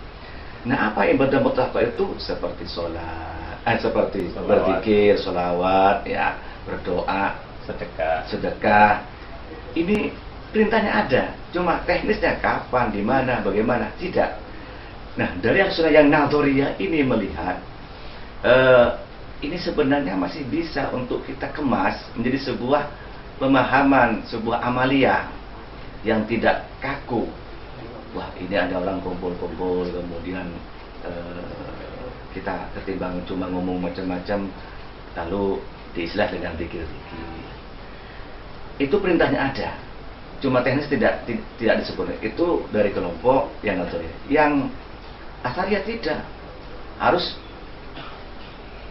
Nah, apa ibadah mutlaqah itu? Seperti sholat, seperti berzikir, sholawat, ya, berdoa, sedekah. Ini perintahnya ada, cuma teknisnya kapan, di mana, bagaimana, tidak. Nah, dari yang Nadhariyah ini melihat ini sebenarnya masih bisa untuk kita kemas menjadi sebuah pemahaman, sebuah amaliyah yang tidak kaku. Wah, ini ada orang kumpul-kumpul, kemudian kita ketimbang cuma ngomong macam-macam, lalu diistilah dengan zikir-zikir. Itu perintahnya ada, cuma teknis tidak disebut. Itu dari kelompok yang Nadhariyah. Yang Athariyah tidak, harus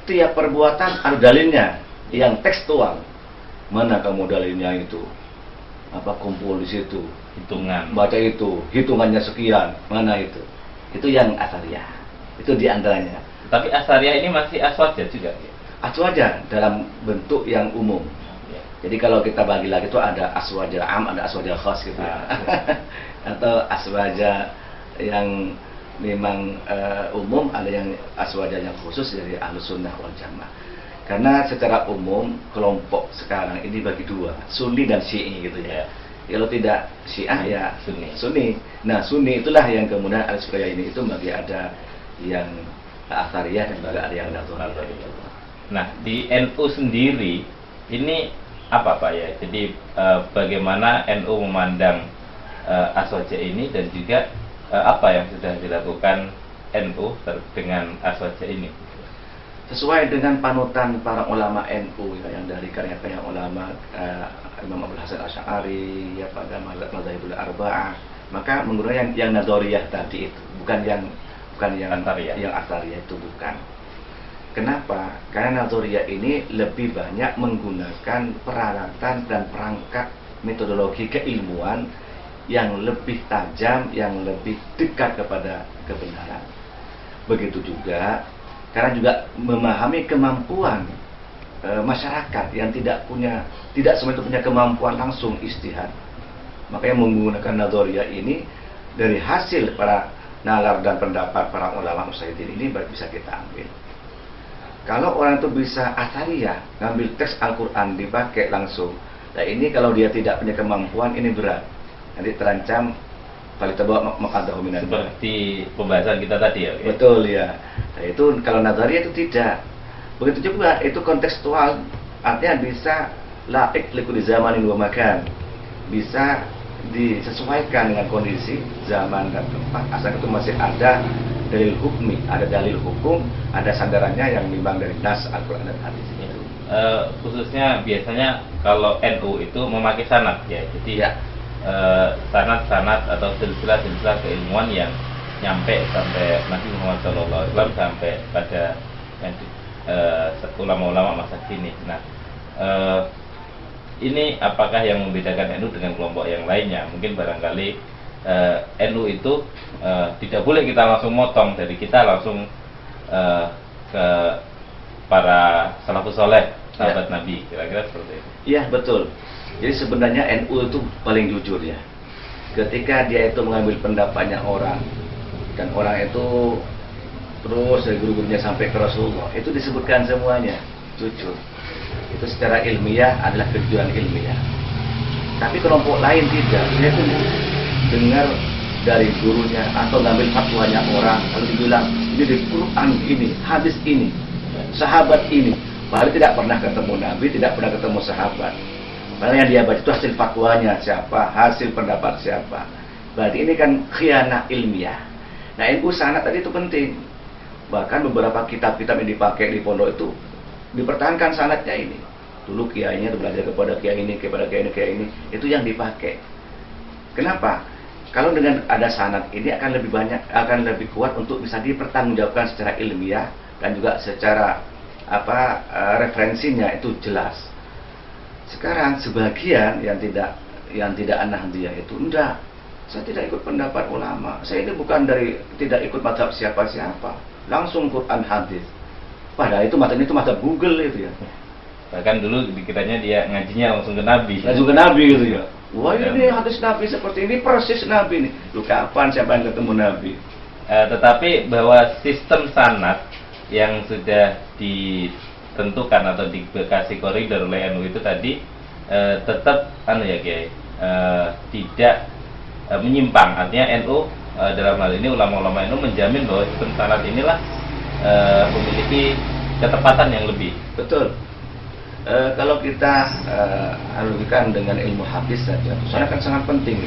tiap perbuatan ada dalilnya yang tekstual. Mana kamu dalilnya itu? Apa kumpul di situ? Hitungan. Baca itu, hitungannya sekian. Mana itu? Itu yang Athariyah. Itu diantaranya. Tapi Athariyah ini masih aswaja juga. Aswaja dalam bentuk yang umum. Jadi kalau kita bagi lagi itu ada aswaja am, ada aswaja khas gitu ya. Atau aswaja yang memang umum, ada yang aswaja yang khusus dari Ahlus Sunnah wal Jamaah. Karena secara umum kelompok sekarang ini bagi dua, Sunni dan Syi'i gitu ya. Kalau tidak Syiah ya Sunni. Sunni. Nah, Sunni itulah yang kemudian al-Surya ini itu bagi ada yang Athariyah dan juga ada yang Nadhuriyah. Nah, di NU sendiri ini apa Pak ya? Jadi bagaimana NU memandang Aswaja ini, dan juga apa yang sudah dilakukan NU dengan Aswaja ini? Sesuai dengan panutan para ulama NU ya, yang dari karya-karya ulama Imam Abdul Hasan Asy'ari ya, pada Madzhabul Arba'ah, maka menggunakan yang Nadhuriyah tadi itu, bukan yang Athariyah. yang Athariyah itu bukan. Kenapa? Karena Nadhuriyah ini lebih banyak menggunakan peralatan dan perangkat metodologi keilmuan yang lebih tajam, yang lebih dekat kepada kebenaran. Begitu juga karena juga memahami kemampuan masyarakat yang tidak semua itu punya kemampuan langsung ijtihad. Makanya menggunakan Nadhuriyah ini dari hasil para nalar dan pendapat para ulama mujtahidin ini bisa kita ambil. Kalau orang itu bisa Athariyah, ngambil teks Al-Quran dipakai langsung, nah ini kalau dia tidak punya kemampuan, ini berat, nanti terancam falitabawa maq'adahu minan nar. Seperti pembahasan kita tadi ya. Betul ya. Nah, itu kalau Nadhuriyah itu tidak. Begitu juga itu kontekstual, artinya bisa laik likulli zamanin wa makan, bisa disesuaikan dengan kondisi zaman dan tempat, asal itu masih ada dalil hukmi, ada dalil hukum, ada sandarannya yang nimbang dari nas Al-Quran dan hadis itu. Khususnya biasanya kalau NU itu memakai sanad ya, jadi Ya. Sanad-sanad atau silsilah-silsilah keilmuan yang nyampe sampai Nabi Muhammad SAW, sampai pada ulama-ulama masa kini. Nah, ini apakah yang membedakan NU dengan kelompok yang lainnya? Mungkin barangkali NU itu tidak boleh kita langsung motong dari kita langsung ke para salafus soleh, sahabat Nabi, kira-kira seperti itu. Iya betul. Jadi sebenarnya NU itu paling jujur ya. Ketika dia itu mengambil pendapatnya orang, dan orang itu terus dari guru-gurunya sampai ke Rasulullah, itu disebutkan semuanya jujur. Itu secara ilmiah adalah kejujuran ilmiah. Tapi kelompok lain tidak. Dia itu dengar dari gurunya atau ngambil fatwanya orang, kalau dibilang ini di Quran ini, hadis ini, sahabat ini, padahal tidak pernah ketemu Nabi, tidak pernah ketemu sahabat. Padahal yang dia baca itu hasil fatwanya siapa, hasil pendapat siapa. Berarti ini kan khianah ilmiah. Nah, ilmu sanad tadi itu penting. Bahkan beberapa kitab-kitab yang dipakai di pondok itu dipertahankan sanadnya ini. Dulu kiainya belajar kepada kiai ini, kepada kiai ini, itu yang dipakai. Kenapa? Kalau dengan ada sanad ini akan lebih banyak, akan lebih kuat untuk bisa dipertanggungjawabkan secara ilmiah dan juga secara referensinya itu jelas. Sekarang sebagian yang tidak Nahdliyah itu enggak. Saya tidak ikut pendapat ulama. Saya ini bukan tidak ikut mazhab siapa-siapa. Langsung Quran hadis. Padahal itu matanya itu mazhab Google itu ya. Bahkan dulu dikiranya dia ngajinya langsung ke Nabi. Langsung ke Nabi gitu ya. Wah, ini hadis Nabi seperti ini, persis Nabi nih. Lu kapan siapa yang ketemu Nabi? Tetapi bahwa sistem sanad yang sudah ditentukan atau dikasih koridor oleh NU itu tadi tetap tidak menyimpang. Artinya NU dalam hal ini ulama-ulama NU menjamin bahwa sistem sanad inilah memiliki ketepatan yang lebih. Betul. Kalau kita analogikan dengan ilmu hadis saja, soalnya kan sangat penting.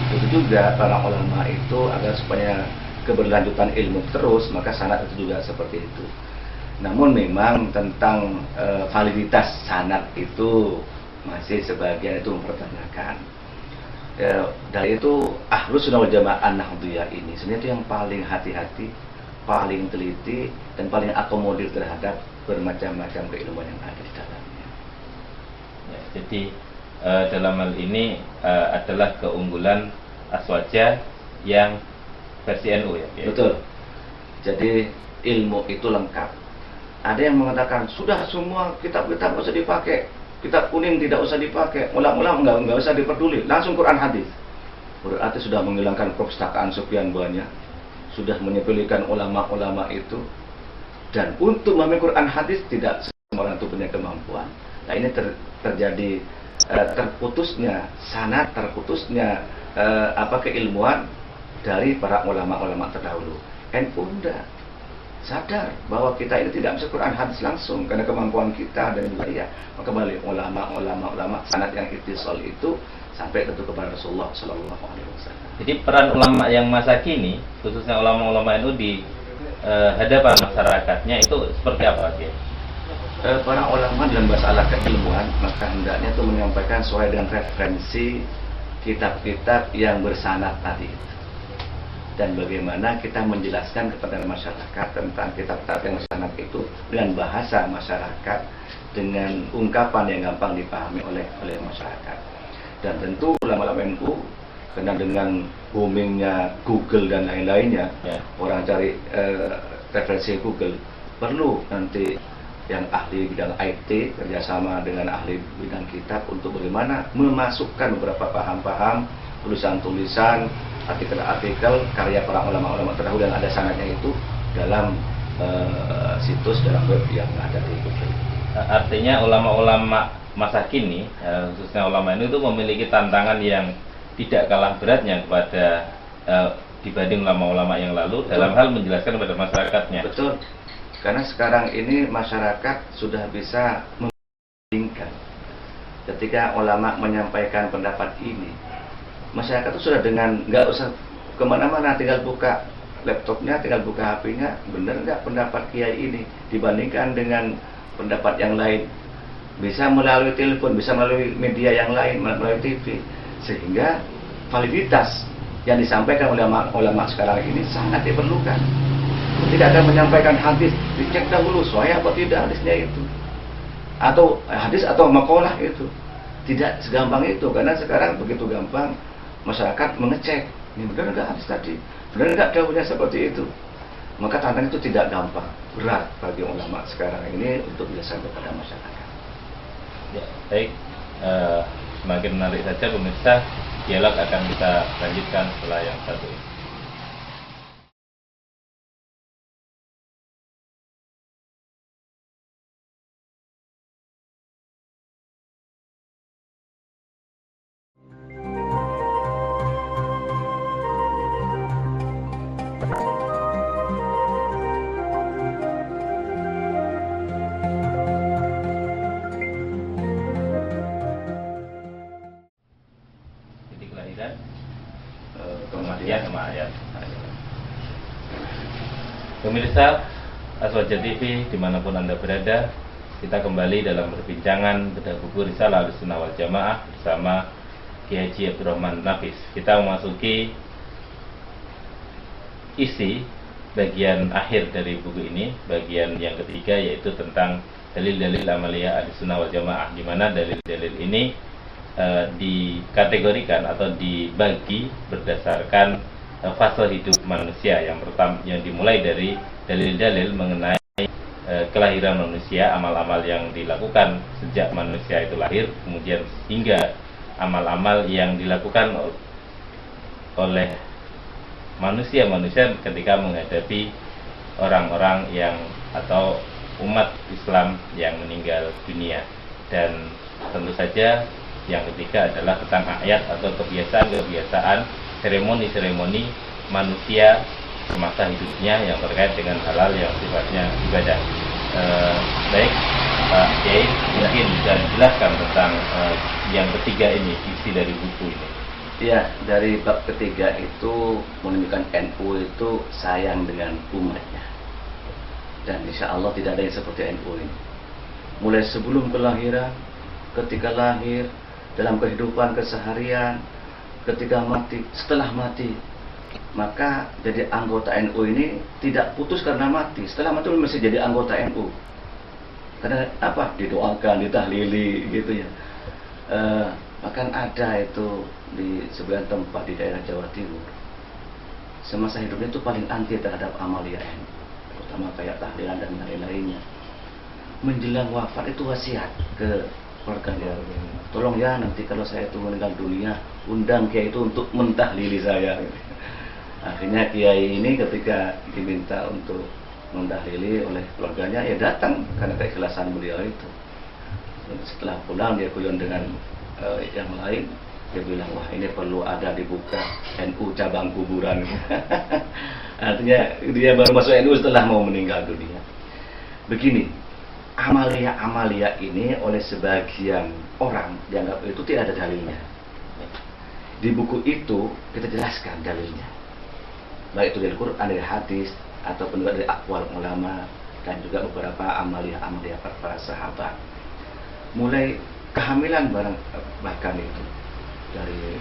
Itu juga para ulama itu agar supaya keberlanjutan ilmu terus, maka sanad itu juga seperti itu. Namun memang tentang validitas sanad itu masih sebagian itu mempertanyakan. Dari itu Ahlus Sunnah wal Jamaah Nahdliyah ini sebenarnya itu yang paling hati-hati, paling teliti, dan paling akomodir terhadap bermacam-macam keilmuan yang ada di dalamnya. Ya, jadi dalam hal ini adalah keunggulan Aswaja yang versi NU ya. Betul. Jadi ilmu itu lengkap. Ada yang mengatakan sudah semua kitab-kitab nggak usah dipakai, kitab kuning tidak usah dipakai, ulang-ulang nggak usah diperduli, langsung Quran hadis. Berarti sudah menghilangkan perpustakaan sekian banyak, sudah menyepelekan ulama-ulama itu. Dan untuk memahami Quran hadis tidak semua orang itu punya kemampuan. Nah, ini terjadi terputusnya sanad, terputusnya keilmuan dari para ulama-ulama terdahulu. NU enggak sadar bahwa kita ini tidak bisa Quran hadis langsung karena kemampuan kita dan juga maka balik ulama sanad yang ittisal itu sampai tentu kepada Rasulullah Shallallahu Alaihi Wasallam. Jadi peran ulama yang masa kini, khususnya ulama-ulama NU di hadapan masyarakatnya itu seperti apa sih? Para ulama dalam masalah keilmuan maka hendaknya itu menyampaikan sesuai dengan referensi kitab-kitab yang bersanad tadi itu. Dan bagaimana kita menjelaskan kepada masyarakat tentang kitab-kitab yang bersanad itu dengan bahasa masyarakat, dengan ungkapan yang gampang dipahami oleh masyarakat. Dan tentu ulama-ulama NU karena dengan boomingnya Google dan lain-lainnya, orang cari referensi Google, perlu nanti yang ahli bidang IT kerjasama dengan ahli bidang kitab untuk bagaimana memasukkan beberapa paham-paham, tulisan-tulisan, artikel-artikel karya para ulama-ulama terdahulu yang ada sanadnya itu dalam situs, dalam web yang ada di Google. Artinya ulama-ulama masa kini, khususnya ulama ini itu memiliki tantangan yang tidak kalah beratnya kepada dibanding ulama-ulama yang lalu. Betul. Dalam hal menjelaskan kepada masyarakatnya. Betul, karena sekarang ini masyarakat sudah bisa membandingkan. Ketika ulama menyampaikan pendapat ini, masyarakat itu sudah dengan nggak usah kemana-mana, tinggal buka laptopnya, tinggal buka HP-nya, benar nggak pendapat kiai ini dibandingkan dengan pendapat yang lain. Bisa melalui telepon, bisa melalui media yang lain, melalui TV, sehingga validitas yang disampaikan oleh ulama sekarang ini sangat diperlukan. Ketika akan menyampaikan hadis, dicek dahulu sahih apa tidak hadisnya itu, atau hadis atau maqalah itu. Tidak segampang itu, karena sekarang begitu gampang masyarakat mengecek, ini benar nggak hadis tadi, benar nggak dawuhnya seperti itu. Maka tantangan itu tidak gampang, berat bagi ulama sekarang ini untuk menjelaskan kepada masyarakat. Ya, baik. Semakin menarik saja pemirsa, dialog akan kita lanjutkan setelah yang satu ini. Pemirsa Aswaja TV dimanapun Anda berada, kita kembali dalam perbincangan bedah buku Risalah Ahlussunnah wal Jamaah bersama Kiai Haji Abdurrahman Nafis. Kita memasuki isi bagian akhir dari buku ini, bagian yang ketiga, yaitu tentang dalil-dalil amaliyah Ahlussunnah wal Jamaah, di mana dalil-dalil ini dikategorikan atau dibagi berdasarkan fase hidup manusia. Yang pertama yang dimulai dari dalil-dalil mengenai kelahiran manusia, amal-amal yang dilakukan sejak manusia itu lahir, kemudian hingga amal-amal yang dilakukan oleh manusia-manusia ketika menghadapi orang-orang yang atau umat Islam yang meninggal dunia. Dan tentu saja yang ketiga adalah tentang ayat atau kebiasaan-kebiasaan, seremoni-seremoni manusia semasa hidupnya yang terkait dengan halal yang sifatnya ibadah. Baik, Pak Kiai, mungkin bisa dijelaskan tentang yang ketiga ini, isi dari buku ini. Ya, dari bab ketiga itu menunjukkan NU itu sayang dengan umatnya, dan insya Allah tidak ada yang seperti NU ini. Mulai sebelum kelahiran, ketika lahir, dalam kehidupan keseharian, ketika mati, setelah mati, maka jadi anggota NU ini tidak putus karena mati. Setelah mati masih jadi anggota NU. Karena apa? Didoakan, ditahlili gitu ya. Bahkan ada itu di sebuah tempat di daerah Jawa Timur, semasa hidupnya itu paling anti terhadap amaliyah NU, terutama kayak tahlilan dan lain-lainnya. Menjelang wafat itu wasiat ke keluarganya, tolong ya nanti kalau saya itu meninggal dunia, undang kiai itu untuk mentahlili saya. Akhirnya kiai ini ketika diminta untuk mentahlili oleh keluarganya, ya datang karena keikhlasan beliau itu. Setelah pulang dia guyon dengan yang lain, dia bilang wah ini perlu ada dibuka NU cabang kuburan. Artinya dia baru masuk NU setelah mau meninggal dunia. Begini, amalia-amalia ini oleh sebagian orang dianggap itu tidak ada dalilnya. Di buku itu kita jelaskan dalilnya, baik itu dari Quran, dari hadis, ataupun juga dari aqwal ulama, dan juga beberapa amalia-amalia para sahabat. Mulai kehamilan bahkan itu dari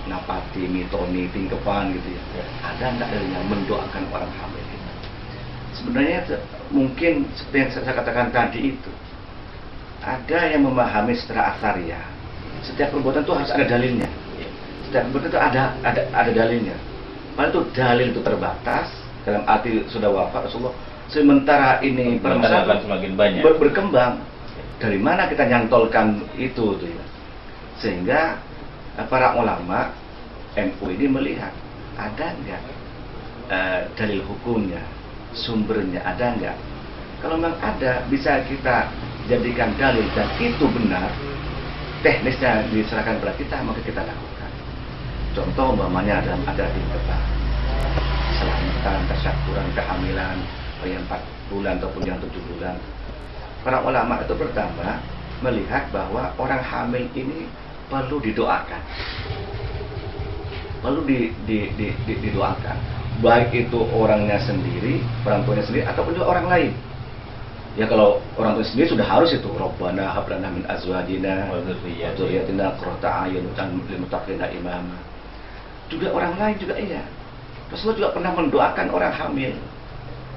napati, mitoni, tingkepan gitu ya. Ada nggak dalilnya mendoakan orang hamil itu? Sebenarnya mungkin seperti yang saya katakan tadi itu, ada yang memahami secara asariah. Setiap perbuatan itu harus ada dalilnya. Setiap perbuatan itu ada dalilnya. Padahal itu dalil itu terbatas. Dalam arti sudah wafat Rasulullah. Sementara ini permasalahan semakin banyak berkembang. Dari mana kita nyantolkan itu tuh ya? Sehingga para ulama NU ini melihat ada nggak dalil hukumnya, sumbernya ada nggak? Kalau memang ada, bisa kita jadikan dalil dan itu benar, teknisnya diserahkan kepada kita, maka kita lakukan. Contoh umpamanya ada di keselamatan, tasyakuran, kehamilan yang 4 bulan ataupun yang 7 bulan. Para ulama itu pertama melihat bahwa orang hamil ini perlu didoakan, perlu didoakan, baik itu orangnya sendiri, orang tuanya sendiri, ataupun juga orang lain. Ya kalau orang tua sendiri sudah harus itu, Rabbana hab lana min azwajina wa dzurriyyatina qurrata a'yun waj'alna lil muttaqina imama. Juga orang lain juga iya. Rasulullah juga pernah mendoakan orang hamil.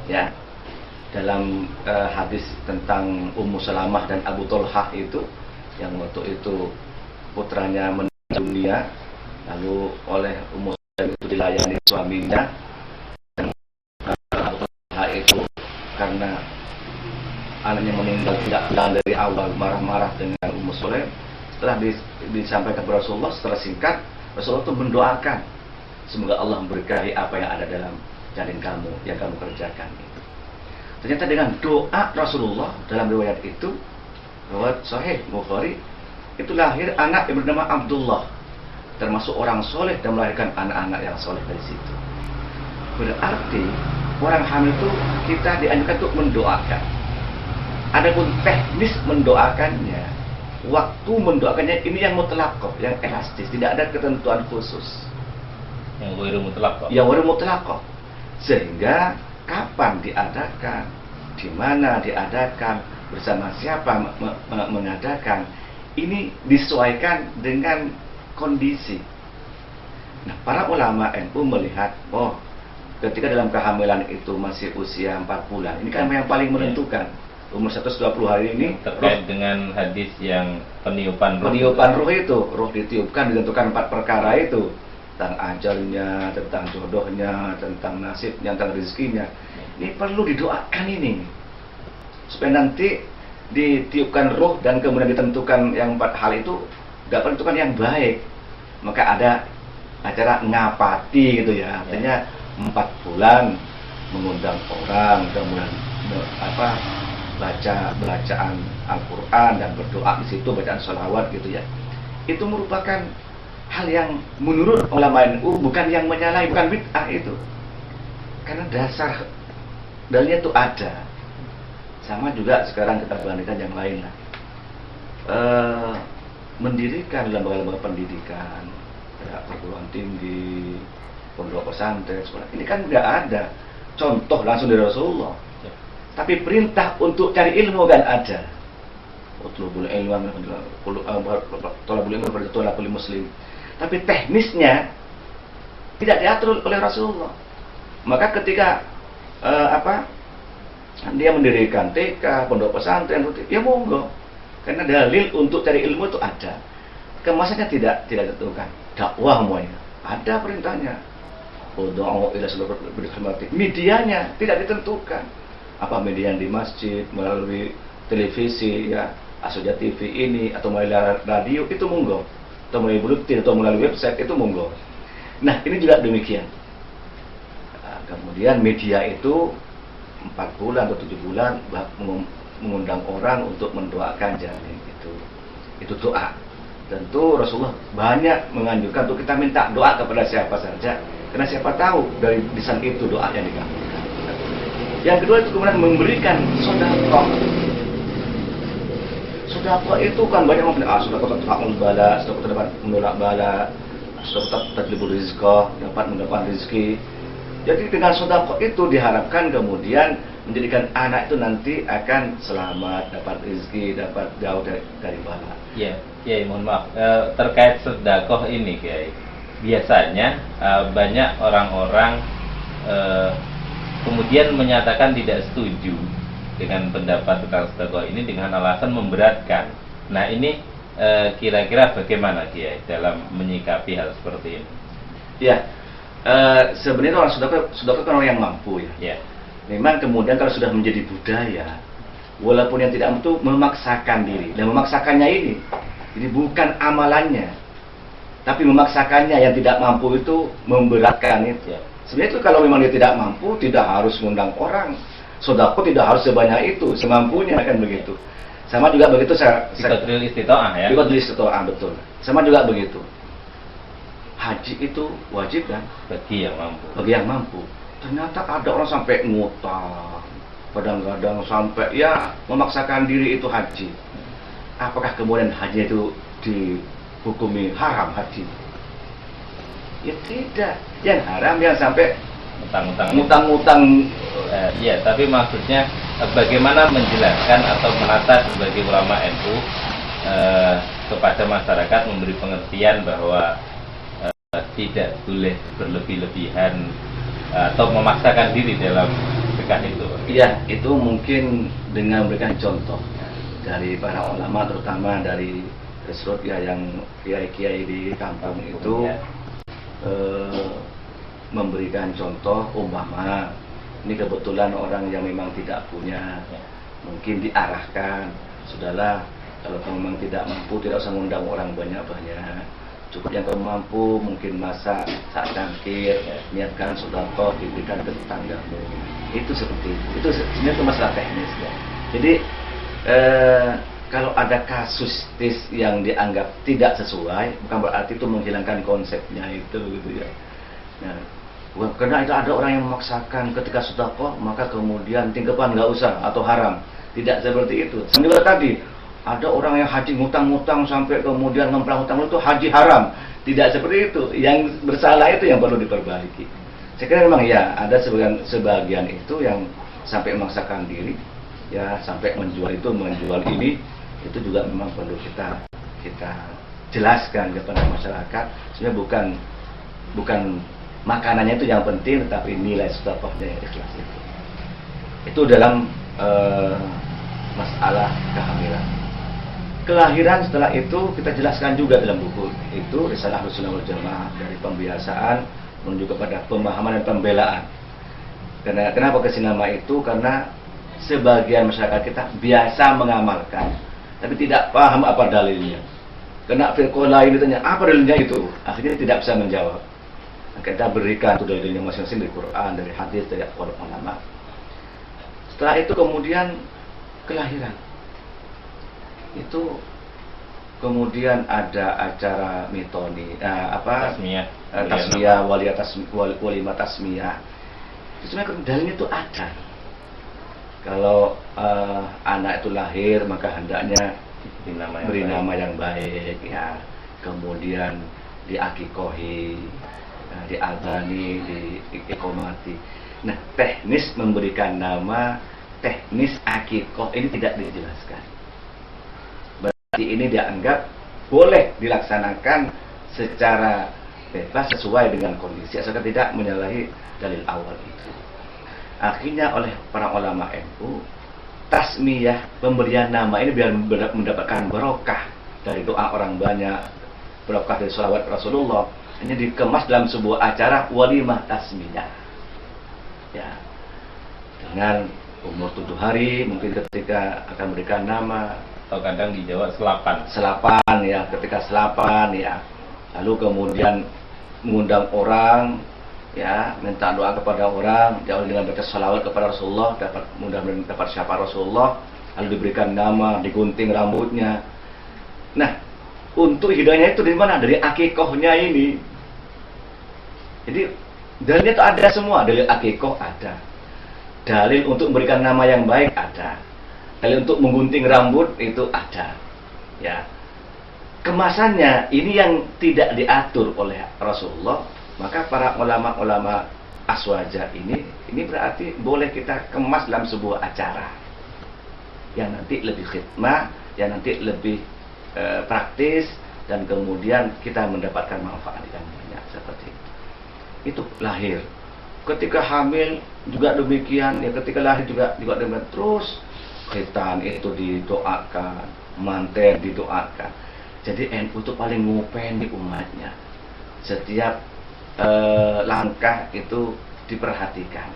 Ya. Dalam hadis tentang Ummu Salamah dan Abu Thalhah itu, yang waktu itu putranya meninggal dunia, lalu oleh Ummu Salamah itu dilayani suaminya, dan Abu Thalhah itu karena anaknya meninggal tidak pulang dari awal, marah-marah dengan Ummu Salamah. Setelah disampaikan kepada Rasulullah secara singkat, Rasulullah itu mendoakan semoga Allah memberkahi apa yang ada dalam janin kamu yang kamu kerjakan itu. Ternyata dengan doa Rasulullah dalam riwayat itu, riwayat Sahih Bukhari, itu lahir anak yang bernama Abdullah, termasuk orang soleh dan melahirkan anak-anak yang soleh dari situ. Berarti orang hamil itu kita dianjurkan untuk mendoakan. Adapun teknis mendoakannya, waktu mendoakannya ini yang mutlaqah, yang elastis, tidak ada ketentuan khusus. Yang ghairu mutlaqah. Yang ghairu mutlaqah. Sehingga kapan diadakan, di mana diadakan, bersama siapa mengadakan, ini disesuaikan dengan kondisi. Nah, para ulama NU melihat, oh, ketika dalam kehamilan itu masih usia 4 bulan, ini kan yang paling menentukan. Umur 120 hari ini terkait dengan hadis yang peniupan ruh itu, ruh ditiupkan, ditentukan 4 perkara itu, tentang ajalnya, tentang jodohnya, tentang nasibnya, tentang rezekinya. Ini perlu didoakan ini, supaya nanti ditiupkan ruh dan kemudian ditentukan yang 4 hal itu dapat ditentukan yang baik. Maka ada acara ngapati gitu ya, artinya 4 bulan mengundang orang, kemudian bacaan Al-Quran dan berdoa di situ, bacaan sholawat gitu ya. Itu merupakan hal yang menurut ulama NU bukan yang menyalahi, bukan bid'ah itu. Karena dasar dalilnya itu ada. Sama juga sekarang kita bandingkan yang lain lah. Mendirikan lembaga-lembaga pendidikan, ya, perguruan tinggi, pondok pesantren, sekolah. Ini kan nggak ada contoh langsung dari Rasulullah. Tapi perintah untuk cari ilmu kan ada. Utlubul ilma tolabul muslim. Tapi teknisnya tidak diatur oleh Rasulullah. Maka ketika dia mendirikan TK, pondok pesantren, ya monggo. Karena dalil untuk cari ilmu itu ada. Kemasannya tidak ditentukan. Dakwah semuanya ada perintahnya. Ud'u ila sabili medianya tidak ditentukan. Apa media yang di masjid, melalui televisi ya, Aswaja TV ini, atau melalui radio, itu monggo, atau melalui buletin, atau melalui website, itu monggo. Nah, ini juga demikian. Nah, kemudian media itu 4 bulan atau 7 bulan mengundang orang untuk mendoakan janin itu doa. tentu Rasulullah banyak menganjurkan untuk kita minta doa kepada siapa saja, karena siapa tahu dari lisan itu doa yang dikabulkan. Yang kedua itu kemudian memberikan sedekah. Sedekah itu kan banyak orang sedekah tatfa'ul bala, sedekah dapat menolak bala, sedekah tatlibul rizqah, dapat mendapatkan rezeki. Jadi dengan sedekah itu diharapkan kemudian menjadikan anak itu nanti akan selamat, dapat rezeki, dapat jauh dari bala. Ya, Kiai, mohon maaf. Terkait sedekah ini, Kiai, biasanya banyak orang-orang kemudian menyatakan tidak setuju dengan pendapat tentang sedekah ini dengan alasan memberatkan. Nah, ini kira-kira bagaimana, Kiai, dalam menyikapi hal seperti ini? Ya, sebenarnya orang sedekah kan orang yang mampu ya. Ya. Memang kemudian kalau sudah menjadi budaya, walaupun yang tidak mampu memaksakan diri, dan memaksakannya ini bukan amalannya, tapi memaksakannya yang tidak mampu itu memberatkan itu. Ya. Sebenarnya itu kalau memang dia tidak mampu, tidak harus mengundang orang. Sedekah tidak harus sebanyak itu, semampunya kan begitu. Sama juga begitu Biqadril istita'ah ya. Biqadril istita'ah, betul. Sama juga begitu. Haji itu wajib kan? Bagi yang mampu. Bagi yang mampu. Ternyata ada orang sampai ngutang, kadang-kadang sampai ya memaksakan diri itu haji. Apakah kemudian haji itu dihukumi haram haji? Ya tidak. Yang haram yang sampai ngutang-ngutang. Iya, tapi maksudnya bagaimana menjelaskan atau menata sebagai ulama NU kepada masyarakat memberi pengertian bahwa tidak boleh berlebih-lebihan atau memaksakan diri dalam sedekah itu. Iya, itu mungkin dengan memberikan contoh dari para ulama, terutama dari Resruqyah yang kiai-kiai di kampung itu ya. Memberikan contoh, umpama ini kebetulan orang yang memang tidak punya, mungkin diarahkan, sudahlah kalau kamu memang tidak mampu, tidak usah mengundang orang banyak-banyak, cukup yang kamu mampu, mungkin masak saat cangkir, niatkan sedekah, diberikan ke tetanggamu. Itu seperti itu sebenarnya itu masalah teknis ya. Jadi kalau ada kasus yang dianggap tidak sesuai, bukan berarti itu menghilangkan konsepnya itu gitu ya. Nah, karena itu ada orang yang memaksakan ketika sedekah maka kemudian tingkepan nggak usah atau haram. Tidak seperti itu. Sebenarnya tadi ada orang yang haji ngutang-ngutang sampai kemudian ngemplang hutang itu haji haram. Tidak seperti itu. Yang bersalah itu yang perlu diperbaiki. Saya kira memang ya ada sebagian itu yang sampai memaksakan diri, ya sampai menjual ini, itu juga memang perlu kita jelaskan kepada masyarakat. Sebenarnya bukan makanannya itu yang penting, tetapi nilai sedekahnya yang ikhlas itu. Itu dalam masalah kehamilan. Kelahiran setelah itu kita jelaskan juga dalam buku itu Risalah Ahlussunnah wal Jamaah, dari pembiasaan menuju kepada pemahaman dan pembelaan. Kenapa kasih nama itu? Karena sebagian masyarakat kita biasa mengamalkan, tapi tidak paham apa dalilnya. Kena firqah lain ditanya apa dalilnya itu, akhirnya tidak bisa menjawab. Kita berikan itu dalilnya masing-masing dari Quran, dari hadis, dari aqwal ulama. Setelah itu kemudian kelahiran. Itu kemudian ada acara mitoni, tasmiyah, walimah tasmiyah. Sebenarnya dalilnya itu ada. Kalau anak itu lahir maka hendaknya beri nama yang baik ya. Kemudian diakikohi, diadani, diikomati. Nah, teknis memberikan nama, teknis akikoh ini tidak dijelaskan. Berarti ini dianggap boleh dilaksanakan secara bebas sesuai dengan kondisi, asalkan tidak menyalahi dalil awal itu. Akhirnya oleh para ulama NU, tasmiyah, pemberian nama ini biar mendapatkan barokah dari doa orang banyak, barokah dari sholawat Rasulullah. Ini dikemas dalam sebuah acara walimah tasmiyah. Ya, dengan umur 7 hari, mungkin ketika akan memberikan nama, atau kadang di Jawa selapan ya, ketika selapan ya, lalu kemudian mengundang orang ya, minta doa kepada orang, jauh dengan baca sholawat kepada Rasulullah, mudah-mudahan dapat syafaat Rasulullah, lalu diberikan nama, digunting rambutnya. Nah, untuk hidayahnya itu dari mana? Dari akikohnya ini. Jadi dalilnya itu ada semua. Dalil akikoh ada, dalil untuk memberikan nama yang baik ada, dalil untuk menggunting rambut itu ada. Ya, kemasannya ini yang tidak diatur oleh Rasulullah. Maka para ulama-ulama aswaja ini berarti boleh kita kemas dalam sebuah acara yang nanti lebih khidmah, yang nanti lebih praktis, dan kemudian kita mendapatkan manfaat yang banyak seperti itu. Itu lahir. Ketika hamil juga demikian, ya ketika lahir juga demikian. Terus khitan itu didoakan, manten didoakan. Jadi NU itu paling ngupeni umatnya. Setiap langkah itu diperhatikan.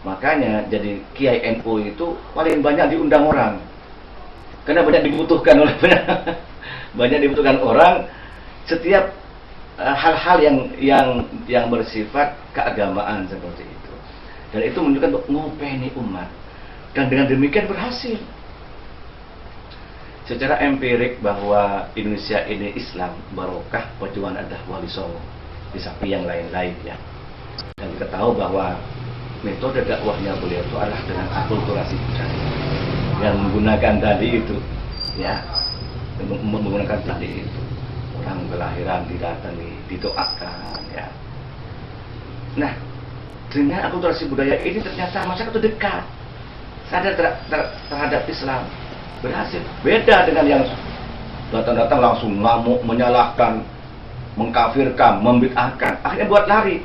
Makanya jadi Kiai NU itu paling banyak diundang orang. Karena banyak dibutuhkan oleh banyak dibutuhkan orang setiap hal-hal yang bersifat keagamaan seperti itu. Dan itu menunjukkan ngopeni umat. Dan dengan demikian berhasil. Secara empirik bahwa Indonesia ini Islam barokah perjuangan ada Wali Songo di samping yang lain-lain ya. Dan kita tahu bahwa metode dakwahnya beliau itu adalah dengan akulturasi budaya yang menggunakan tadi itu ya, menggunakan tadi itu orang kelahiran didatangi, didoakan ya. Nah, dengan akulturasi budaya ini ternyata masyarakat itu dekat, sadar terhadap Islam, berhasil. Beda dengan yang datang-datang langsung ngamuk, menyalahkan, mengkafirkan, membid'ahkan, akhirnya buat lari.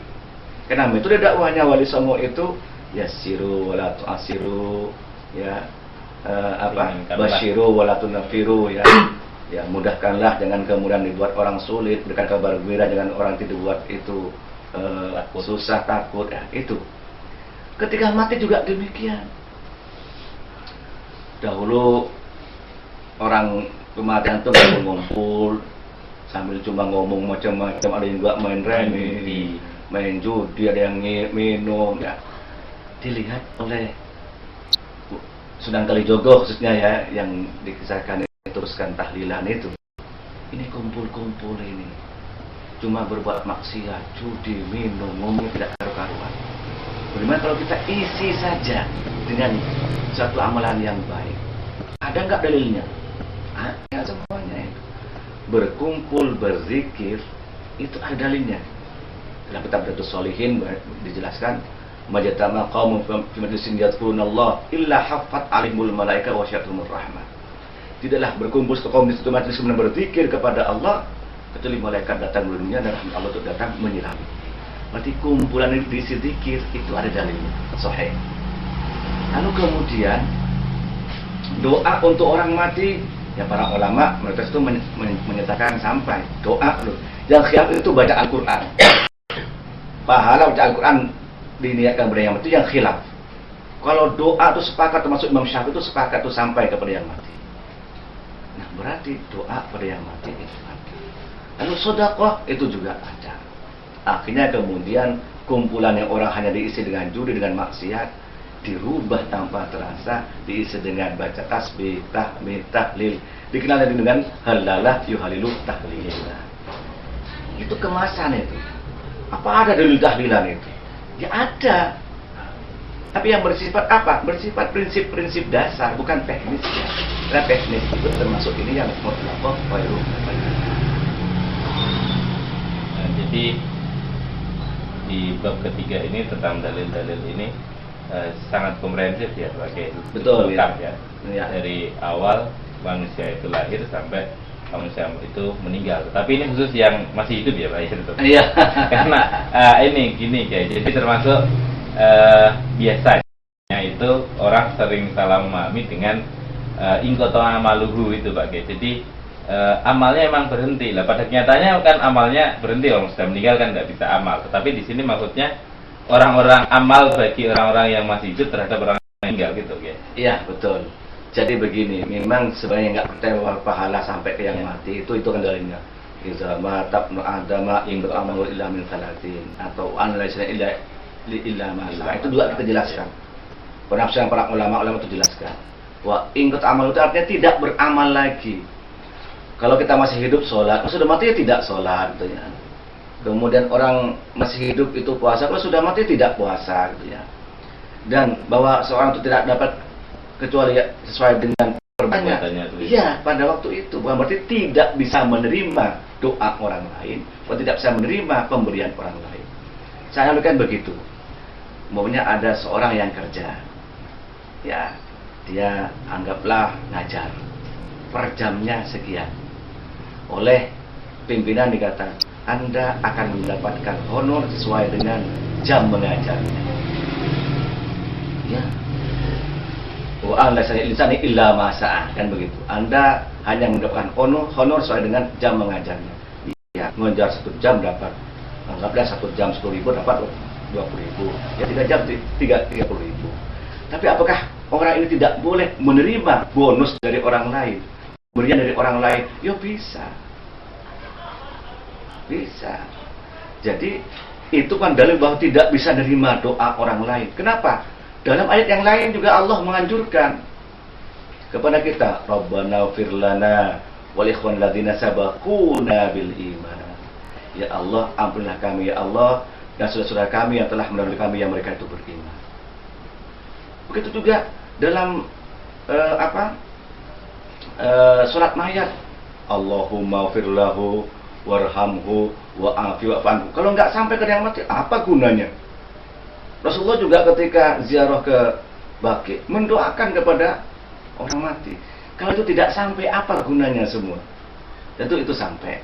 Karena metode dakwahnya Wali Songo itu yasiru wala tu'asiru ya, basyiru wala tunafiru ya. Ya, mudahkanlah, jangan kemudian dibuat orang sulit, berikan kabar gembira, jangan orang tidak buat itu susah, takut ya, itu. Ketika mati juga demikian. Dahulu orang kematian itu ngumpul sambil cuma ngomong macam-macam, ada yang juga main remi, main judi, ada yang minum ya. Dilihat oleh Sunan Kalijogo khususnya ya, yang dikisahkan teruskan tahlilan itu. Ini kumpul-kumpul ini cuma berbuat maksiat, judi, minum, ngomong tidak karu-karuan. Bagaimana kalau kita isi saja dengan satu amalan yang baik? Ada nggak dalilnya? Ada semuanya itu. Berkumpul, berzikir, itu ada dalilnya. Dalam kitab Riyadhus Shalihin dijelaskan, majtama qaumun fi majlisin yadhkurunallah illa haffat 'alaihimul malaika wa syatumur rahmah. Tidaklah berkumpul satu kaum di satu majlis kemudian berzikir kepada Allah kecuali malaikat datang menyerangnya dan rahmat Allah itu datang menyirami. Berarti kumpulan ini diisi zikir, itu ada dalilnya sahih. Lalu kemudian doa untuk orang mati, ya para ulama mereka itu menyatakan sampai doa loh. Yang khilaf itu baca Al-Qur'an. Pahala baca Al-Qur'an diniatkan kepada yang mati, yang khilaf. Kalau doa itu sepakat, termasuk Imam Syafi'i itu sepakat itu sampai kepada yang mati. Nah, berarti doa pada yang mati itu ada. Lalu sedekah itu juga ada. Akhirnya kemudian kumpulan yang orang hanya diisi dengan judi, dengan maksiat, dirubah tanpa terasa, diisi dengan baca tasbih, tahmid, tahlil, dikenal dengan halalah yuhalilu tahlilah. Itu kemasan itu. Apa ada dalil tahlilan itu? Ya ada. Tapi yang bersifat apa? Bersifat prinsip-prinsip dasar, bukan teknis ya. Karena teknis itu termasuk ini yang mutlaqah ghairu. Nah, jadi di bab ketiga ini tentang dalil-dalil ini sangat komprehensif ya, pakai betul lengkap ya. Ya. Dari awal manusia itu lahir sampai manusia itu meninggal. Tapi ini khusus yang masih hidup ya Pak ya. Iya. Karena ini gini guys, jadi termasuk biasanya itu orang sering salah memahami dengan ingkoto amaluhu itu Pak guys. Jadi amalnya emang berhenti lah. Pada kenyataannya kan amalnya berhenti, orang sudah meninggal kan nggak bisa amal. Tetapi di sini maksudnya orang-orang amal bagi orang-orang yang masih hidup terhadap orang yang meninggal gitu guys. Iya betul. Jadi begini, memang sebenarnya nggak percaya bahwa pahala sampai ke yang mati itu kendalinya. Iza matab nu adama ingkut amalu illa min salatin atau anlaisna illa masa. Itu juga kita jelaskan. Penafsiran para ulama itu jelaskan. Wah ingkut amal itu artinya tidak beramal lagi. Kalau kita masih hidup sholat, kalau sudah mati ya tidak sholat gitu ya. Kemudian orang masih hidup itu puasa, kalau sudah mati tidak puasa gitu ya. Dan bahwa seorang itu tidak dapat kecuali ya, sesuai dengan perbuatannya. Iya, pada waktu itu bukan berarti tidak bisa menerima doa orang lain, atau tidak bisa menerima pemberian orang lain. Saya analogikan begitu. Maunya ada seorang yang kerja, ya, dia anggaplah ngajar, per jamnya sekian. Oleh pimpinan dikatakan, Anda akan mendapatkan honor sesuai dengan jam mengajarnya. Ya. Wa an laysa insani illa ma sa'a, kan begitu. Anda hanya mendapatkan honor sesuai dengan jam mengajarnya. Ya, mengajar 1 jam dapat, anggaplah 1 jam 10.000 dapat 20.000. Ya 3 jam 30.000. Tapi apakah orang ini tidak boleh menerima bonus dari orang lain? Pemberian dari orang lain? Ya bisa. Bisa. Jadi itu kan dalil bahwa tidak bisa menerima doa orang lain. Kenapa? Dalam ayat yang lain juga Allah menganjurkan kepada kita, Rabbana ighfir lana wal ikhwan ladzina sabaquna bil iman. Ya Allah, ampunilah kami ya Allah dan saudara-saudara kami yang telah mendahului kami yang mereka itu beriman. Begitu juga dalam surat mayat, Allahumma ighfir lahu warhamhu wa'afi wa'fu. Kalau nggak sampai ke yang mati, apa gunanya? Rasulullah juga ketika ziarah ke Baqi mendoakan kepada orang mati. Kalau itu tidak sampai, apa gunanya semua? Itu sampai.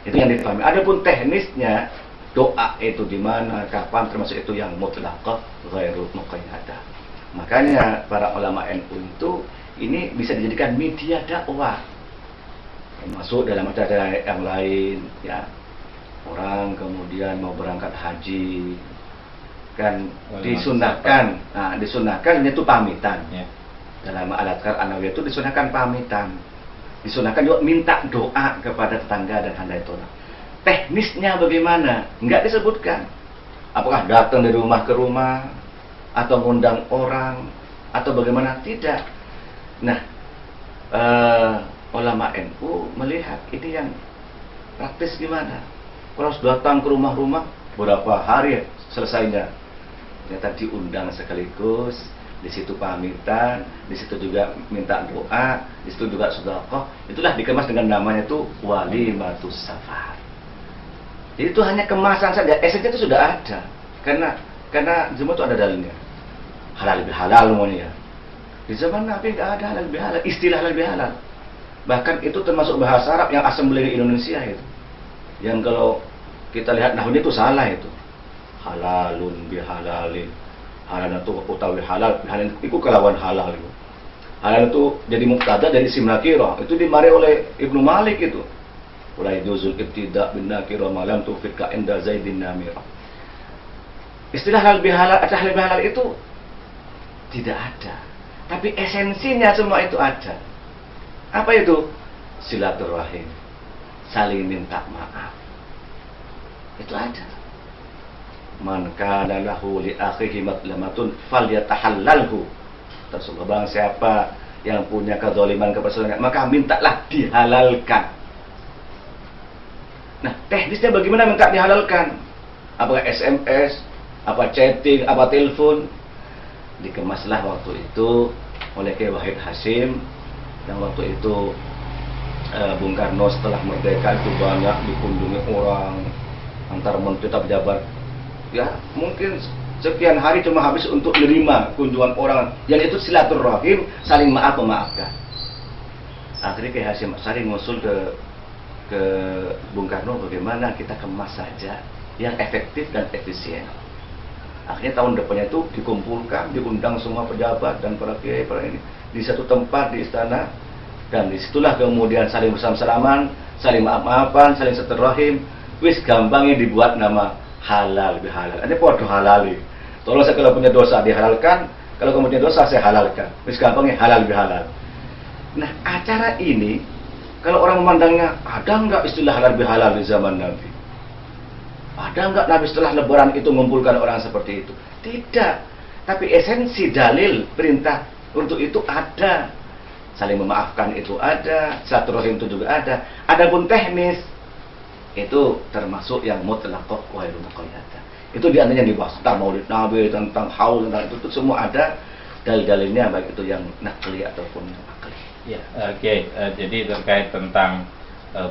Itu yang dipahami. Adapun teknisnya doa itu di mana, kapan, termasuk itu yang mutlaqah, ghairu muqayyadah. Makanya para ulama NU itu ini bisa dijadikan media dakwah. Masuk dalam acara yang lain, ya. Orang kemudian mau berangkat haji, kan disunahkan. Nah, disunahkan itu pamitan. Ya. Dalam al-adhkar an-nawawiyah itu disunahkan pamitan. Disunahkan juga minta doa kepada tetangga dan handai tolak. Teknisnya bagaimana? Enggak disebutkan. Apakah datang dari rumah ke rumah atau ngundang orang atau bagaimana? Tidak. Nah, ulama NU melihat ini yang praktis gimana? Kalau sudah datang ke rumah-rumah, berapa hari selesainya? Ternyata diundang sekaligus, di situ pamitan, di situ juga minta doa, di situ juga sedekah. Itulah dikemas dengan namanya itu walimatus safar. Jadi itu hanya kemasan saja, esensinya itu sudah ada. Karena semua itu ada dalilnya. Halal bihalal semuanya. Di zaman Nabi nggak ada halal bihalal, istilah halal bihalal. Bahkan itu termasuk bahasa Arab yang asal dari Indonesia itu. Yang kalau kita lihat nahwunya itu salah itu. Halalun bihalalin. Halal itu utawi halal, halal itu kelawan halal itu. Halal itu jadi mubtada dari isim nakirah. Itu dimari oleh Ibnu Malik itu. Wala yuzul ibtida' bin nakirah ma lam tufika inda Zaidin namirah. Istilah halal bihalal itu tidak ada. Tapi esensinya semua itu ada. Apa itu? Silaturahim, saling minta maaf. Itu ada. Man kana lahu li akhihi matlamatun falyatahallalhu. Rasulullah bilang, siapa yang punya kezaliman kepada saudaranya, maka mintalah dihalalkan. Nah, teknisnya bagaimana minta dihalalkan? Apakah SMS, apa chatting, apa telepon? Dikemaslah waktu itu oleh Kiai Wahid Hasyim. Yang waktu itu Bung Karno setelah merdeka itu banyak dikunjungi orang, antar menteri atau pejabat. Ya, mungkin sekian hari cuma habis untuk menerima kunjungan orang. Yang itu silaturahim, saling memaafkan. Akhirnya Kiai Hasyim Asy'ari ngusul ke Bung Karno, bagaimana kita kemas saja yang efektif dan efisien. Akhirnya tahun depannya itu dikumpulkan, diundang semua pejabat dan para kiai ini di satu tempat di istana, dan disitulah kemudian saling bersalaman, saling maaf-maafan, saling silaturahim. Wis gampangnya dibuat nama halal bihalal. Ini podo halali. Tolong saya kalau punya dosa dihalalkan, kalau kamu punya dosa saya halalkan. Wis gampangnya halal bihalal. Nah, acara ini kalau orang memandangnya, ada enggak istilah halal bihalal di zaman Nabi? Ada enggak Nabi setelah lebaran itu mengumpulkan orang seperti itu? Tidak. Tapi esensi dalil perintah untuk itu ada. saling memaafkan itu ada, silaturahim itu juga ada. Adapun teknis itu termasuk yang mutlaqah wa ghairu muqayyad. Itu di antaranya dibahas tentang Maulid Nabi, tentang haul, tentang itu semua ada dalil-dalilnya, baik itu yang naqli ataupun yang akli. Ya, oke. Jadi terkait tentang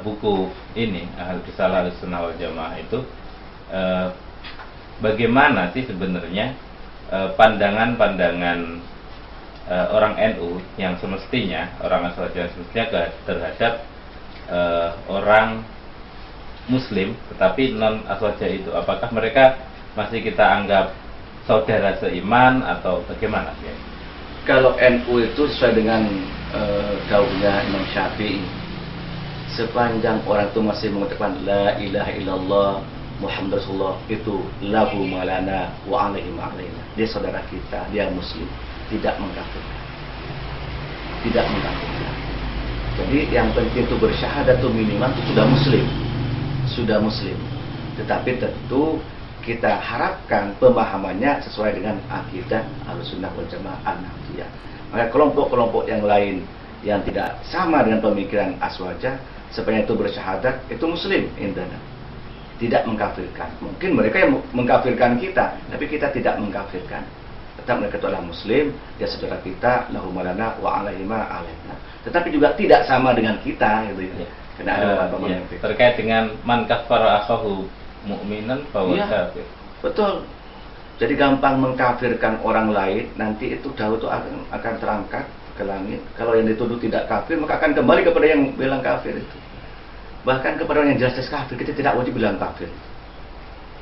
buku ini Risalah Ahlussunnah wal Jamaah itu, bagaimana sih sebenarnya pandangan-pandangan orang NU yang semestinya, orang Aswaja yang semestinya terhadap orang Muslim tetapi non Aswaja itu, apakah mereka masih kita anggap saudara seiman atau bagaimana ya? Kalau NU itu sesuai dengan gaulnya Imam Syafi'i, sepanjang orang itu masih mengucapkan la ilaha illallah Muhammad Rasulullah, itu lahu malana wa alaihi ma'alaina, dia saudara kita, dia Muslim, tidak mengkafirkan, tidak mengkafirkan. Jadi yang penting itu bersyahadat itu minimal itu sudah muslim. Tetapi tentu kita harapkan pemahamannya sesuai dengan akidah Ahlussunnah wal Jamaah An-Nahdiyah. Maka kelompok-kelompok yang lain yang tidak sama dengan pemikiran Aswaja, sepanjang itu bersyahadat, itu muslim indana, tidak mengkafirkan. Mungkin mereka yang mengkafirkan kita, tapi kita tidak mengkafirkan. Tetap mereka itu adalah muslim, dia saudara kita, lahu malana wa alaihi ma alaina. Tetapi juga tidak sama dengan kita, gitu ya. Karena ada ya, terkait dengan man kafara akhahu mu'minan fahuwa kafir. Betul. Jadi gampang mengkafirkan orang lain, nanti itu daun itu akan terangkat ke langit. Kalau yang dituduh tidak kafir, maka akan kembali kepada yang bilang kafir itu. Bahkan kepada orang yang jelas-jelas kafir, kita tidak wajib bilang kafir.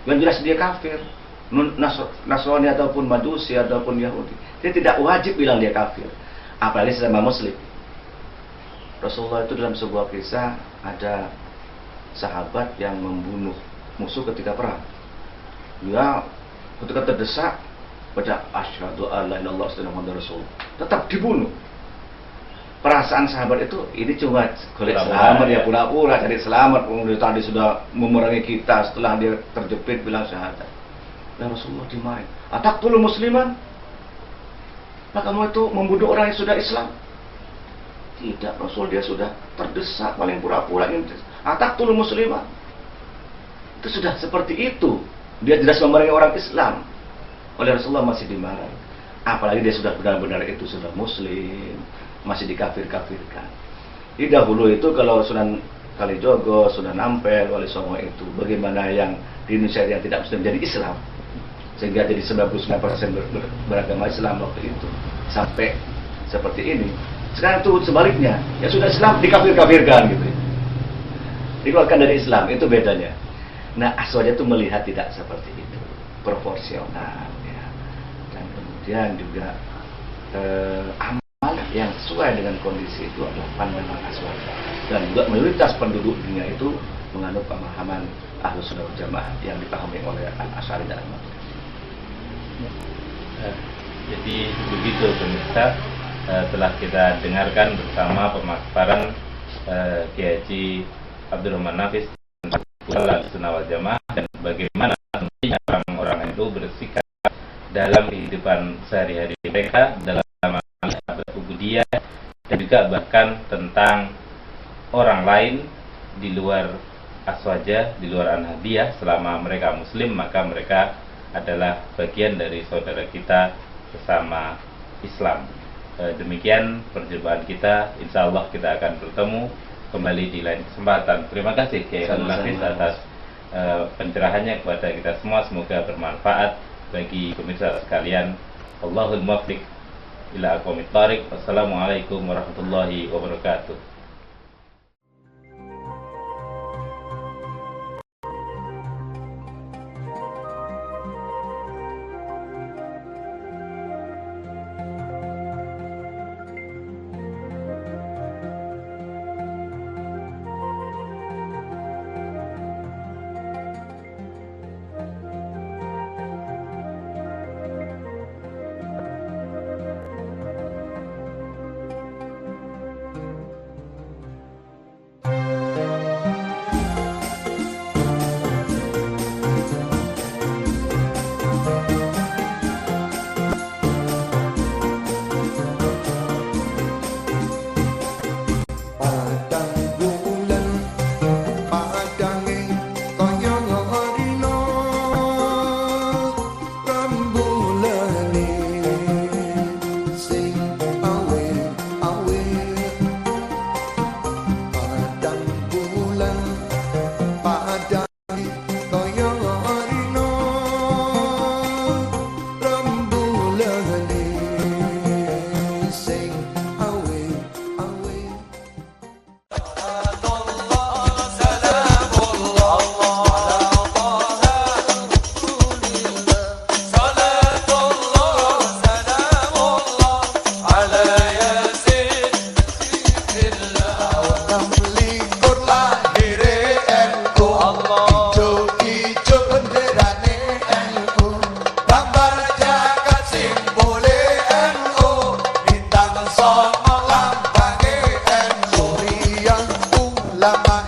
Yang jelas dia kafir, Nasrani ataupun Majusi ataupun Yahudi, dia tidak wajib bilang dia kafir. Apalagi sesama Muslim. Rasulullah itu dalam sebuah kisah, ada sahabat yang membunuh musuh ketika perang. Dia ketika terdesak pada asyhadu alla ilaha illallah Muhammadur Rasulullah, tetap dibunuh. Perasaan sahabat itu, ini cuma golek selamat ya, pura-pura cari selamat. Dia tadi sudah memerangi kita, setelah dia terjepit bilang syahadat. Ya Rasulullah dimarahin, ataqtulul musliman? Maka kamu itu membunuh orang yang sudah Islam? Tidak, Rasul, dia sudah terdesak, paling pura-pura ini. Ataqtulul musliman? Itu sudah seperti itu. Dia jelas memerangi orang Islam. Oleh Rasulullah masih dimarahi. Apalagi dia sudah benar-benar itu sudah Muslim, masih dikafir-kafirkan. Di dahulu itu kalau Sunan Kalijogo, Sunan Ampel, Wali Songo itu, bagaimana yang di Indonesia yang tidak Muslim jadi Islam, sehingga jadi 99% beragama Islam waktu itu, sampai seperti ini. Sekarang itu sebaliknya, yang sudah Islam dikafir-kafirkan gitu, dikeluarkan dari Islam, itu bedanya. Nah, Aswaja itu melihat tidak seperti itu, proporsional ya. Dan kemudian juga amal yang sesuai dengan kondisi itu adalah pandangan Aswaja. Dan juga mayoritas penduduk dunia itu menganut pemahaman Ahlussunnah wal Jamaah yang dipahami oleh Al-Asy'ari dan Al-Maturidi. Jadi begitu pemirsa, telah kita dengarkan bersama pemaparan Kiai Haji Abdurrahman Nafis tentang Ahlussunnah wal Jamaah dan bagaimana nantinya orang-orang itu bersikap dalam kehidupan sehari-hari mereka, dalam ubudiyah, dan juga bahkan tentang orang lain di luar Aswaja, di luar An-Nahdiyah. Selama mereka Muslim, maka mereka adalah bagian dari saudara kita sesama Islam. Demikian perjumpaan kita. Insya Allah kita akan bertemu kembali di lain kesempatan. Terima kasih Kiai Nafis atas pencerahannya kepada kita semua. Semoga bermanfaat bagi pemirsa sekalian. Allahul muwaffiq ila aqwamit thariq. Wassalamualaikum warahmatullahi wabarakatuh. ulama